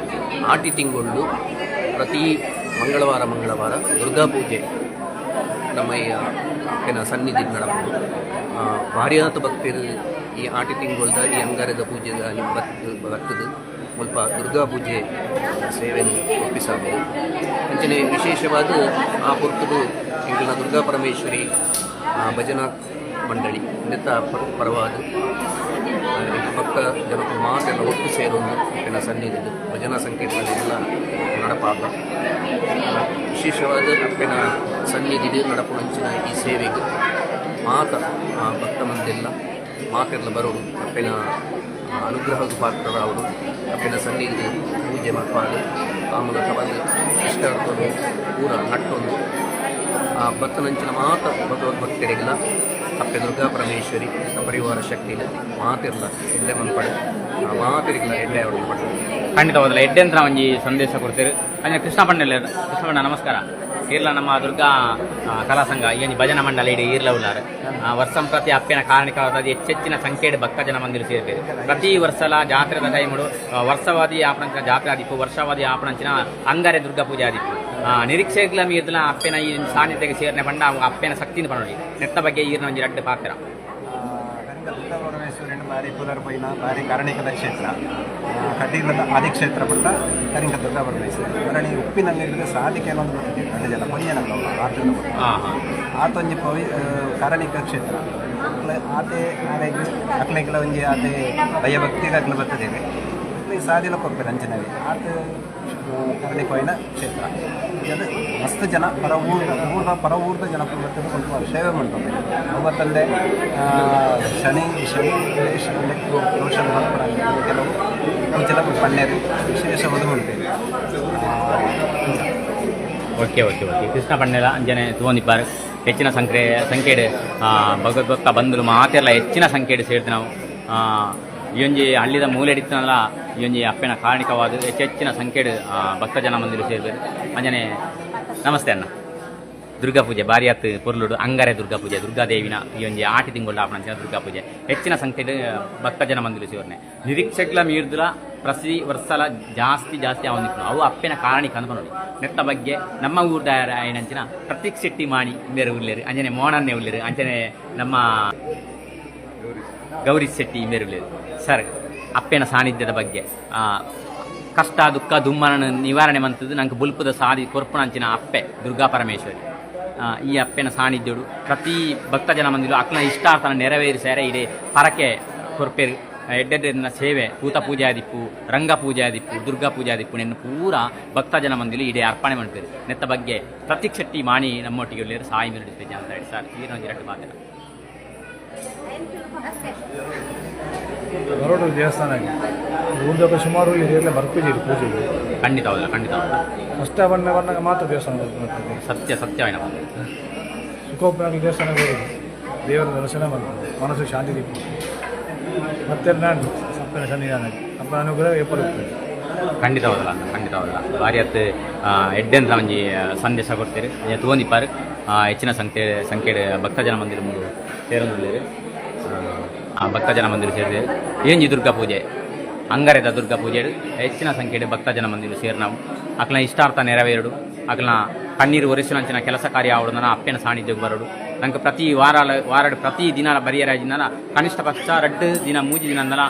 S9: 8 ತಿಂಗಳು ಪ್ರತಿ ಮಂಗಳವಾರ ದುರ್ಗಾ ಪೂಜೆ ನಮ್ಮ ಈ ಸನ್ನಿಧಿ ನಡಪುಂಡು ಭಾರಿಯಾತ ಭಕ್ತರು ಈ 8 ತಿಂಗಳದ ಈ ಅಂಗಾರದ ಪೂಜೆದ ಭಕ್ತದು ಸ್ವಲ್ಪ ದುರ್ಗಾ ಪೂಜೆ ಸೇವೆಯನ್ನು ಒಪ್ಪಿಸಬೇಕು ಅಂಚನೆ ವಿಶೇಷವಾದ ಆ ಪುರ್ತದು ಇಂಗಿನ ದುರ್ಗಾ ಪರಮೇಶ್ವರಿ ಭಜನಾ ಮಂಡಳಿ ನೆತ್ತ ಪರವಾದ ಭಕ್ತ ಜನರು ಮಾತೆಲ್ಲ ಒಟ್ಟು ಸೇರೊಂದು ಅಪ್ಪಿನ ಸನ್ನಿಧಿದು ಭಜನಾ ಸಂಕೀರ್ತನೆಲ್ಲ ನಡಪಾಗ ವಿಶೇಷವಾದ ಅಪ್ಪಿನ ಸನ್ನಿಧಿದು ನಡಪುಣಂಚಿನ ಈ ಸೇವೆಗೆ ಭಕ್ತ ಮಂದಿಲ್ಲ ಮಾತೆಲ್ಲ ಬರೋದು ಅಪ್ಪಿನ ಅನುಗ್ರಹದ ಪಾತ್ರರಾವರು ಅಪ್ಪಿನ ಸನ್ನಿಧಿ ಪೂಜೆ ಮಪ್ಪಾದು ಆ ಮೂಲಕ ಬಂದು ಇಷ್ಟಾರ್ಥವನ್ನು ಪೂರ ನಟ್ಟೊಂದು ಆ ಭಕ್ತನಂಚಿನ ಭಗವದ್ಭಕ್ತರಿಗೆಲ್ಲ ಅಪ್ಪೆ ದುರ್ಗಾ ಪರಮೇಶ್ವರಿ ಪರಿವಾರ ಶಕ್ತಿಯಿಲ್ಲ ಮಾತಿರಲ್ಲ ಎಡ್ಡೆ ಮನ್ಪಡೆ ಆ ಮಾತಿರಿಗಿಲ್ಲ ಎಡ್ಡೆ ಅವಳು ಪಡ
S1: ಖಂಡಿತವಾದಲ್ಲ ಎಡ್ಡೆ ಅಂತ ಒಂಜಿ ಸಂದೇಶ ಕೊಡ್ತೀರಿ ಅಂದ್ರೆ ಕೃಷ್ಣಪಣ್ಣ ನಮಸ್ಕಾರ ಈರ್ಲ ನಮ್ಮ ದುರ್ಗಾ ಕಲಾ ಸಂಘ ಏನು ಭಜನಾ ಮಂಡಲ ಇಡೀ ಈರ್ಲ ಉಳ್ಳಾರು ವರ್ಷಂ ಪ್ರತಿ ಅಪ್ಪಿನ ಕಾರಣಿಕವಾದ ಹೆಚ್ಚೆಚ್ಚಿನ ಸಂಖ್ಯೆಯ ಭಕ್ತ ಜನ ಮಂದಿರ ಸೇರ್ಬೇಕು ಪ್ರತಿ ವರ್ಷಲ ಜಾತ್ರೆದ ಟೈಮುಡು ವರ್ಷವಾದಿ ಆಪಣಂಚಿನ ಜಾತ್ರೆ ಆದಿಪ್ಪು ವರ್ಷವಾದಿ ಆಪಣಂಚಿನ ಅಂಗರೆ ದುರ್ಗಾ ಪೂಜೆ ಆದಿಪ್ಪು ನಿರೀಕ್ಷೆಗಳ ಮೀರ್ಲ ಅಪ್ಪೆನ ಈ ಸಾನ್ನಿಧ್ಯಕ್ಕೆ ಸೇರ್ನೆ ಪಂಡ ಅಪ್ಪೆನ ಶಕ್ತಿನ ಪಣೋಡಿ ನೆತ್ತ ಬಗ್ಗೆ ಈರ್ನ ಒಂಜಿ 2 ಪಾತ್ರ
S10: ದುರ್ಗಾ ಪರಮೇಶ್ವರಿನ ಬಾರಿ ಪುನರ್ಪೈನ ಬಾರಿ ಕಾರಣಿಕದ ಕ್ಷೇತ್ರ ಕಟೀಲದ ಆದಿಕ್ಷೇತ್ರ ಪಟ್ಟ ಕರಿಂಕ ದುರ್ಗಾ ಪರಮೇಶ್ವರಿ ಮರಣಿ ಉಪ್ಪಿನ ನೀರಿನ ಸಾಧಿಕೆ ಅನ್ನೋದು ಗೊತ್ತಿದೆ ಕಡೆ ಜನ ಪೊಯ್ಯನಲ್ಲ ಆತನ ಆತೊಂಜಿ ಕಾರಣಿಕ ಕ್ಷೇತ್ರ ಆತೆ ಆನೆಗೆ ಅಕ್ಲೆಗಳ ಒಂಜಿ ಆತೆ ಭಯಭಕ್ತಿಗಾಗಲು ಬರ್ತದೇವೆ ಸಾಧಿಲ ಕೊಡ್ಬೇಕು ಅಂಚನವಿ ಆತ ಕಾರಣಿಕವಾಯಿನ ಕ್ಷೇತ್ರ ಅದು ಮಸ್ತ್ ಜನ ಪರ ಊರ್ದ ಜನ ಬರ್ತದೆ ಸ್ವಲ್ಪ ಸೇವೆ ಮಾಡ್ತಾರೆ ಅವತ್ತಲ್ಲದೆ ಶನಿ ರೋಷನ್ ಕೆಲವು ಜನ ಪನ್ನೇರು ವಿಶೇಷವಾದ ಮಾಡ್ತೇವೆ
S1: ಓಕೆ ಕೃಷ್ಣ ಪಣ್ಣೆಲ ಅಂಜನೆ ತಗೊಂಡಿದ್ದಾರೆ ಹೆಚ್ಚಿನ ಸಂಖ್ಯೆಡೆ ಭಗವದ್ಭಕ್ತ ಬಂಧುಲು ಮಾತೆಲ್ಲ ಹೆಚ್ಚಿನ ಸಂಖ್ಯೆಡೆ ಸೇರ್ತೀವಿ ನಾವು ಈ ಒಂಜಿ ಹಳ್ಳಿದ ಮೂಲೆ ಹಿಡಿತನಲ್ಲ ಈ ಒಂಜಿ ಅಪ್ಪನ ಕಾರಣಿಕವಾದ ಹೆಚ್ಚಿನ ಸಂಖ್ಯೆಡು ಭಕ್ತ ಜನ ಮಂದಿರು ಸೇರ್ಬೇಕು ಅಂಜನೆ ನಮಸ್ತೆ ಅಣ್ಣ ದುರ್ಗಾ ಪೂಜೆ ಬಾರಿ ಆತು ಪೊರ್ಲುಡು ಅಂಗರೆ ದುರ್ಗಾ ಪೂಜೆ ದುರ್ಗಾದೇವಿನ ಈ ಒಂಜಿ 8 ತಿಂಗಳು ಆಪಣಂಚಿನ ದುರ್ಗಾ ಪೂಜೆ ಹೆಚ್ಚಿನ ಸಂಖ್ಯೆಡು ಭಕ್ತ ಜನ ಮಂದಿರು ಸೇರ್ನೆ ನಿರೀಕ್ಷೆಗಳ ಮೀರ್ದುಲ ಪ್ರತಿ ವರ್ಷಲ ಜಾಸ್ತಿ ಆವಂದಿತ್ತು ಅವು ಅಪ್ಪನ ಕಾರಣಿಕ ಅಂತ ನೋಡಿ ನೆತ್ತ ಬಗ್ಗೆ ನಮ್ಮ ಊರ್ದ ಏನಂಚಿನ ಪ್ರತೀಕ್ ಶೆಟ್ಟಿ ಮಾಣಿ ಬೇರೆ ಉಳ್ಳೇರು ಅಂಜನೆ ಮೋಣನ್ನೇ ಉಳ್ಳೇರು ಅಂಚನೆ ನಮ್ಮ ಗೌರಿ ಶೆಟ್ಟಿ ಬೇರೆ ಉಳ್ಳೇರು ಸರ್ ಅಪ್ಪನ ಸಾನ್ನಿಧ್ಯದ ಬಗ್ಗೆ ಕಷ್ಟ ದುಃಖ ದುಮ್ಮನ ನಿವಾರಣೆ ಮಂತದ್ದು ನಂಗೆ ಬುಲ್ಪದ ಸಾಧಿ ಕೊರ್ಪಣಂಚಿನ ಅಪ್ಪೆ ದುರ್ಗಾ ಪರಮೇಶ್ವರಿ ಈ ಅಪ್ಪನ ಸಾನ್ನಿಧ್ಯಡು ಪ್ರತಿ ಭಕ್ತ ಜನ ಮಂದಿರು ಅಕ್ಕನ ಇಷ್ಟಾರ್ಥನ ನೆರವೇರಿಸ್ಯಾರೆ ಇಡೀ ಪರಕೆ ಕೊರ್ಪೇರು ಎಡ್ಡೆಡ್ಡಿನ ಸೇವೆ ಪೂತ ಪೂಜೆ ಆದಿಪ್ಪು ರಂಗ ಪೂಜೆ ಆದಿಪ್ಪು ದುರ್ಗಾ ಪೂಜೆ ಆದಿಪ್ಪು ನೆನ್ನು ಪೂರ ಭಕ್ತ ಜನ ಮಂದಿಲು ಇಡೀ ಅರ್ಪಣೆ ಮಾಡ್ತಾರೆ ನೆತ್ತ ಬಗ್ಗೆ ಪ್ರತೀಕ್ ಶೆಟ್ಟಿ ಮಾಣಿ ನಮ್ಮೊಟ್ಟಿಗೆ ಉಳ್ಳೇರು ಸಾಯಿ ಮೆಲಡಿ ಸ್ಪೇಜ್ ಅಂತ ಹೇಳಿ ಸರ್ ಈ ಒಂದು 2 ಮಾತಿನ
S8: ಹೊರಡು ದೇವಸ್ಥಾನ ಊರ್ದಾಗ ಸುಮಾರು ಇದೆಲ್ಲ ಬರ್ತಿದ್ದೀರಿ ಪೂಜೆಗೆ
S1: ಖಂಡಿತವಲ್ಲ
S8: ಅಷ್ಟ ಬಣ್ಣದಾಗ ಮಾತ್ರ ದೇವಸ್ಥಾನ
S1: ಸತ್ಯವಾಯಿನ
S8: ಸುಖೋಪನಾಗಿ ದೇವಸ್ಥಾನ ಹೋಗೋದು ದೇವರ ದರ್ಶನ ಮಾಡ್ತಾರೆ ಮನಸ್ಸು ಶಾಂತಿ ದೀಪ ಮತ್ತೆ ನಾನು ಅಪ್ಪನ ಸನ್ನಿಧಾನ ಅಪ್ಪನ ಅನುಗ್ರಹ ಏರ್ಪಡುತ್ತೆ
S1: ಖಂಡಿತವಲ್ಲ ಭಾರಿ ಹೊತ್ತು ಎಡ್ಡೆಂತ ಒಂಜಿ ಸಂದೇಶ ಕೊಡ್ತೀರಿ ತಗೊಂಡಿಪ್ಪಾರು ಹೆಚ್ಚಿನ ಸಂಖ್ಯೆ ಭಕ್ತ ಜನ ಮಂದಿರ ಮುಂದೆ ಸೇರೊಂದಿದ್ದೀರಿ ಆ ಭಕ್ತ ಜನ ಮಂದಿರ ಸೇರಿದೆ ಏಂಜಿ ದುರ್ಗಾ ಪೂಜೆ ಅಂಗರೆದ ದುರ್ಗಾ ಪೂಜೆ ಹೆಚ್ಚಿನ ಸಂಖ್ಯೆಡೆ ಭಕ್ತ ಜನ ಮಂದಿರ ಸೇರಿ ನಾವು ಅಕ್ಲ ಇಷ್ಟಾರ್ಥ ನೆರವೇರಡು ಅಕ್ಲ ಕಣ್ಣೀರು ಒರೆಸಿನಂಚಿನ ಕೆಲಸ ಕಾರ್ಯ ಆವಡನ ಅಪ್ಪನ ಸಾನ್ನಿಧ್ಯಕ್ಕೆ ಬರೋಡು ನಂಗೆ ಪ್ರತಿ ವಾರ ಪ್ರತಿ ದಿನ ಬರಿಯರಾಜಿನ ಕನಿಷ್ಠ ಪಕ್ಷ 2 ದಿನ 3 ದಿನ ಅಂದಲ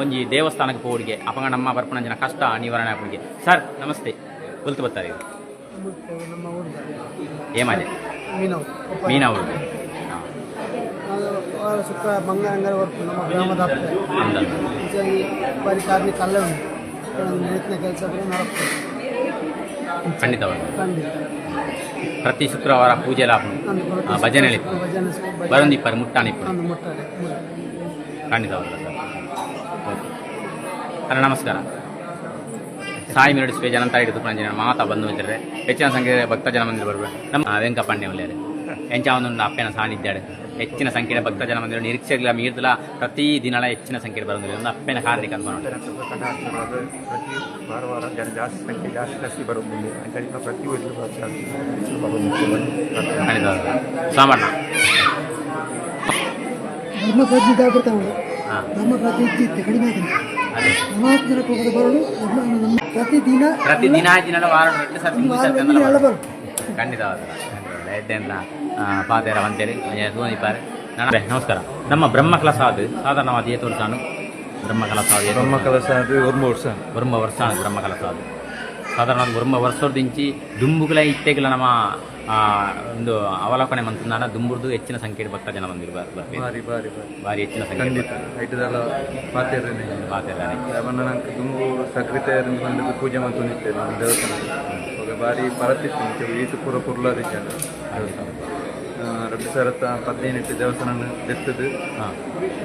S1: ಒಂಜಿ ದೇವಸ್ಥಾನಕ್ಕೆ ಪೋಡಿಗೆ ಅಪಂಗ ನಮ್ಮ ಬರ್ಪಣಂಜಿನ ಕಷ್ಟ ನಿವಾರಣೆ ಆಪುಡಿಗೆ. ಸರ್ ನಮಸ್ತೆ, ಕುಲ್ತು ಬರ್ತಾರೆ ಇದು ಏಮಾದೆ ಮೀನಾ ಊರು
S8: ಸುಖ ಮಂಗಳಂಗರ ವರ್ತು ನಮ್ಮ ಗ್ರಾಮದ ಬಾರಿ ಕಾರ್ಮಿಕ ಅಲ್ಲೇ ಉಂಟು ಪ್ರಯತ್ನ ಕೆಲಸ
S1: ಖಂಡಿತವಾಗಿ ಪ್ರತಿ ಶುಕ್ರವಾರ ಪೂಜೆಲ ಭಜನೆ ಬರಂದಿಪ್ಪರು ಮುಟ್ಟಾಣಿಪ್ಪರು ಖಂಡಿತವಾಗಿ ಸರ್. ಓಕೆ ನಮಸ್ಕಾರ. ಸಾಯಿ ಮೆರಡಿ ಸ್ಪೇಜ್ ಅನಂತ ಹಿಡಿದು ಪಂಜಿನ ಮಾತಾ ಬಂದು ಇದ್ದರೆ ಹೆಚ್ಚಿನ ಸಂಖ್ಯೆಯ ಭಕ್ತ ಜನ ಮಂದಿರ ಬರಬೇಕು. ನಮ್ಮ ವೆಂಕಪಣ್ಣೆ ಒಳ್ಳೆಯರು ಎಂಚ ಒಂದು ಅಪ್ಪನ ಸಾನ್ನಿಧ್ಯಾಡು ಹೆಚ್ಚಿನ ಸಂಖ್ಯೆಯ ಭಕ್ತ ಜನ ಮಂದಿರ ನಿರೀಕ್ಷೆಗಳ ಮೀರ್ದಲ ಪ್ರತಿ ದಿನಗಳ ಹೆಚ್ಚಿನ ಸಂಖ್ಯೆ ಬರೋದಿಲ್ಲ ಒಂದು ಅಪ್ಪನ ಕಾರ್ಣಿಕ ಅಂತ
S10: ಪ್ರತಿ ವಾರ ಜನ ಜಾಸ್ತಿ ಸಂಖ್ಯೆ ಜಾಸ್ತಿ ಬರೋದಿಲ್ಲ ಅಂತ ಪ್ರತಿ
S1: ಸಾಮಣ್ಣ
S8: ಧರ್ಮ ಪ್ರತಿಜ್ಞೆ ಧರ್ಮ ಪ್ರತಿಜ್ಞೆ ಕಡಿಮೆ
S1: ಅದೇ
S8: 40 ಜನಕ್ಕೆ ಹೋಗೋದು ಬರೋದು
S1: ಪ್ರತಿದಿನ ವಾರ 2 ಸರ್ತಿ ಖಂಡಿತವಾದ ಎಡ್ಡೆಲ್ಲ ಪಾತೆರ ಅಂತೇಳಿ ಸೋನಿಪಾರೆ. ನಮಸ್ಕಾರ. ನಮ್ಮ ಬ್ರಹ್ಮಕಲಸಾದು ಸಾಧಾರಣವಾದ ಏತೋರ್ಸಾನು
S7: ಬ್ರಹ್ಮಕಲಸಾದು
S1: ಒರ್ಮ ವರ್ಷ ಬ್ರಹ್ಮಕಲಸಾದು ಸಾಧಾರಣವಾದ ಒರ್ಮ ವರ್ಷದಿಂಚಿ ದುಂಬುಗಳ ಇತ್ತೆಗಳ ನಮ್ಮ ಒಂದು ಅವಲೋಕನೆ ಮಂತಂದಾನ ದುಂಬುರ್ದು ಹೆಚ್ಚಿನ ಸಂಖ್ಯೆ ಭಕ್ತ ಜನ ಬಂದಿರಬಾರ್ದು ಭಾರಿ ಹೆಚ್ಚಿನ ಸಂಖ್ಯೆ
S7: ದುಂಬು ಸಕೃತೆ ಬಂದು ಪೂಜೆ ಮತ್ತು ನಿಂತೆ ನಮ್ಮ ದೇವಸ್ಥಾನ ಭಾರಿ ಪರತ್ತಿತ್ತು ಈತು ಪೂರ ಪುರ್ಲಾದ ದೇವಸ್ಥಾನ 2018 ದೇವಸ್ಥಾನ ಎತ್ತದು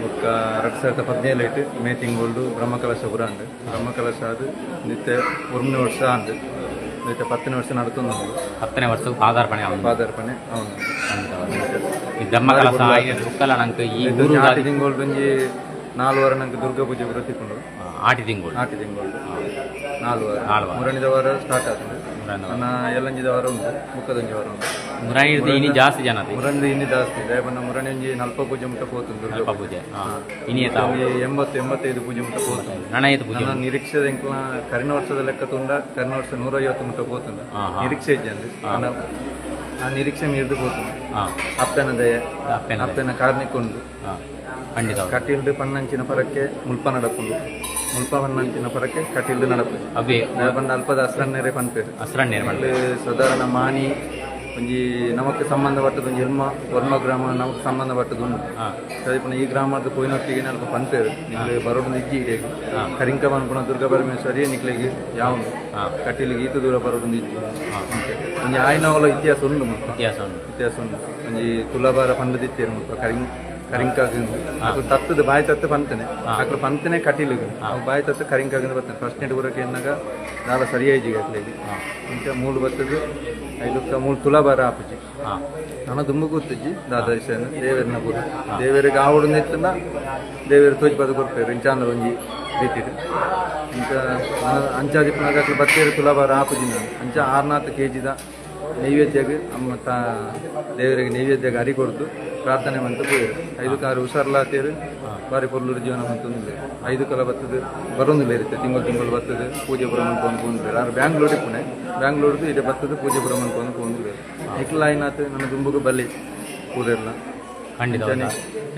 S7: ಒಕ್ಕ 2017 ಮೇ ತಿಂಗಳು ಬ್ರಹ್ಮಕಲಶ ಪುರಾಂಡ್ ಬ್ರಹ್ಮಕಲಶ ಅದು ನಿತ್ಯ 1 ವರ್ಷ ಅಂದು ನಿತ್ಯ 10 ವರ್ಷ ನಡ್ಕೊಂಡು 10ನೇ ವರ್ಷ ಪಾದಾರ್ಪಣೆ ಅವನು
S1: ಬ್ರಹ್ಮಕಲಶ ನಂಗೆ ಈ
S7: ತಿಂಗಳು ಬಂಜಿ 4 ವಾರ ನಂಗೆ ದುರ್ಗಾ ಪೂಜೆ ಬರುತ್ತಿಕೊಂಡು
S1: ಆಟಿ ತಿಂಗಳು
S7: 4 ವಾರ ಮೂರನೇದ ವಾರ ಸ್ಟಾರ್ಟ್ ಆಗ್ತದೆ. ನನ್ನ ಎಲ್ಲಂಜಿದ ವಾರ ಉಂಟು ಮುಖದಂಜಿ ವಾರ ಉಂಟು
S1: ಇನಿ ಜಾಸ್ತಿ ಜನ
S7: ಮುರಂದು ಇನ್ನಿ ಜಾಸ್ತಿ ದಯಪನ್ನ ಮುರಣಿ 40 ಪೂಜೆ ಮುಟ್ಟ ಹೋಗ್ತದೆ ದುರ್ಗಾ ಪೂಜೆ 80-85 ಪೂಜೆ ಮುಟ್ಟ ಹೋಗ್ತದೆ. ನನ್ನ ನಿರೀಕ್ಷೆ ಕರಿನ ವರ್ಷದ ಲೆಕ್ಕ ತುಂಡ ಕರಿನ ವರ್ಷ 150 ಮುಟ್ಟ ಹೋಗ್ತದೆ ನಿರೀಕ್ಷೆ ಇದ್ದೆ ಅಂದ್ರೆ ಆ ನಿರೀಕ್ಷೆ ಮೀರ್ದು ಹೋಗ್ತದೆ. ಅಪ್ಪನ ದಯ ಅಪ್ಪನ ಕಾರ್ಣಿಕೊಂಡು ಕಟ್ಟಿಲ್ದು ಪನ್ನಂಚಿನ ಪರಕ್ಕೆ ಮುಲ್ಪ ನಡಪುಂಡು ಮುಲ್ಪ ಪನ್ನಂಚಿನ ಪರಕ್ಕೆ ಕಟ್ಟಿಲ್ದು ನಡಪು ಅವೇ ಬಂದ ಅಲ್ಪದ ಹಸ್ರಣ್ಣೆರೆ ಪನ್ಪೇರು ಸಾಧಾರಣ ಮಾನಿ ಒಂಜಿ ನಮಕ್ ಸಂಬಂಧಪಟ್ಟದ ಒಂಜಿ ವರ್ಮ ಗ್ರಾಮ ನಮಕ್ ಸಂಬಂಧಪಟ್ಟದು ಉಂಟು ಸರಿ ಪುನಃ ಈ ಗ್ರಾಮದ ಪೋಯಿನೊಟ್ಟಿಗೆ ಅಲ್ಪ ಪನ್ಪೇರು ನಿಕ್ಲೆ ಬರೋದು ಇಜ್ಜಿ ಇಡೇಗೆ ಕರಿಂಕ ಪನ್ಪುಣ ದುರ್ಗಾ ಪರಮೇಶ್ವರಿ ನಿಕ್ಲೆಗೆ ಯಾವ ಕಟ್ಟಿಲಿಗೆ ಈತ ದೂರ ಬರೋದು ಇಜ್ಜಿ ಒಂಜಿ ಆಯ್ನವಲ ಇತಿಹಾಸ ಉಂಟು ಇತಿಹಾಸ ಉಂಟು ಒಂಜಿ ತುಲಾಭಾರ ಪಂಡದಿತ್ತೇರು ಮುಲ್ಪ ತತ್ತದ ಬಾಯಿ ತತ್ತು ಪಂತನೆ ಅಕ್ರ ಪಂತನೆ ಕಟ್ಟಿಲಿಗೆ ಬಾಯಿ ತತ್ತು ಕರಿಂಕಾಗಿಂದ ಬರ್ತಾನೆ ಫಸ್ಟ್ ನೆಟ್ ಊರಕ್ಕೆ ಎನ್ನಾಗ ನಾಲ ಸರಿಯಾಯಿಜಿಗೆ ಅಟ್ಲಿಗೆ ಇಂಚ ಮೂಲು ಬರ್ತದು 5 ಮೂಲು ತುಲಾಭಾರ ಆಪುಜಿ ನಾನು ದುಂಬ ಕೂತಿಜ್ಜಿ ದಾದಾರಿಸ ದೇವರನ್ನ ಪೂರ ದೇವರಿಗೆ ಆವಡು ನಿತ್ತಲ್ಲ ದೇವರು ತೋಜಿ ಬದು ಕೊಡ್ತೇವೆ ಇಂಚಾಂದ್ರ ಒಂಜಿ ರೀತಿ ಇಂಚ ಅಂಚಾದಿಪ್ಪನಾಗ ಅಕ್ಲ ಬತ್ತೇರು ತುಲಾಭಾರ ಆಪುಜಿ ನಾನು ಅಂಚ 6-4 kg ನೈವೇದ್ಯಗೆ ಅಮ್ಮ ದೇವರಿಗೆ ನೈವೇದ್ಯಗೆ ಅರಿ ಕೊಡ್ತು ಪ್ರಾರ್ಥನೆ ಮಂತ ಪೋಯಿರು 5 ಕಾರು ಹುಷಾರ್ಲಾತೇರು ಬಾರಿ ಪೊರ್ಲೂರು ಜೀವನ ಮಂತೊಂದಿಲ್ಲ 5 ಕಲ ಬರ್ತದೆ ಬರೋದಿಲ್ಲ ಇರುತ್ತೆ ತಿಂಗಳು ಬರ್ತದೆ ಪೂಜೆ ಪುರ ಮಂತ್ಕೊಂಡು ಪೋಂದಿಲ್ಲ ಆರು ಬ್ಯಾಂಗ್ಳೂರಿಗೆ ಪುಣೆ ಬ್ಯಾಂಗ್ಳೂರ್ದು ಇದೆ ಬರ್ತದೆ ಪೂಜೆ ಪುರ ಮಂತ್ಕೊಂಡು ಪೋಂದಿಲ್ಲ ಎಂಕ್ಲ ಆಯ್ನಾತು ನನ್ನ ದುಂಬುಗ ಬಲ್ಲಿ ಪೂರೆಲ್ಲ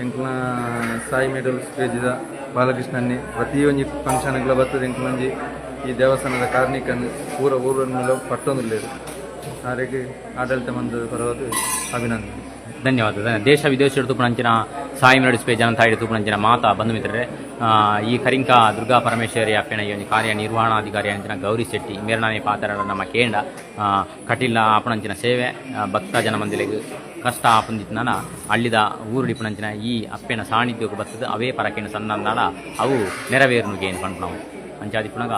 S7: ಎಂಕ್ಲ ಸಾಯಿ ಮೆಡಲ್ ಸ್ಟೇಜಿದ ಬಾಲಕೃಷ್ಣನ್ನಿ ಪ್ರತಿಯೊಂದು ಫಂಕ್ಷನ್ಗಳ ಬರ್ತದೆ ಎಂಕ್ಲಂಜಿ ಈ ದೇವಸ್ಥಾನದ ಕಾರ್ಣಿಕನ್ನು ಪೂರ ಊರನ್ನೆಲ್ಲ ಪಟ್ಟೊಂದಿಲ್ಲ ಆರೆಗೆ ಆಡಳಿತ ಮಂದು ಪರವಾದ ಅಭಿನಂದನೆ.
S1: ಧನ್ಯವಾದ. ದೇಶ ವಿದೇಶ ತೂಪುನಂಚಿನ ಸಾಯಿ ಮೆರಡಿ ಸ್ಪೇಜ್ ಅಂತ ಹಿಡಿದು ತೂಪುನಂಚಿನ ಮಾತಾ ಬಂಧು ಮಿತ್ರರೇ, ಈ ಕರಿಂಕ ದುರ್ಗಾ ಪರಮೇಶ್ವರಿ ಅಪ್ಪನ ಈ ಕಾರ್ಯನಿರ್ವಹಣಾಧಿಕಾರಿ ಅಂಚಿನ ಗೌರಿ ಶೆಟ್ಟಿ ಮೇರನಾನೆ ಪಾತ್ರ ನಮ್ಮ ಕೇಂಡ ಕಟಿಲ್ಲ ಆಪಣಂಚಿನ ಸೇವೆ ಭಕ್ತ ಜನ ಮಂದಿಲೆಗೆ ಕಷ್ಟ ಆಪಂದಿನ ಹಳ್ಳಿದ ಊರುಡಿಪುನಂಚಿನ ಈ ಅಪ್ಪನ ಸಾನ್ನಿಧ್ಯಕ್ಕೆ ಬರ್ತದೆ ಅವೇ ಪರಕೇನ ಸಣ್ಣಂದಾಡ ಅವು ನೆರವೇರುನುಗೆ ಏನು ಪಂಡು ನಾವು ಅಂಚಾದಿ ಪುನಗ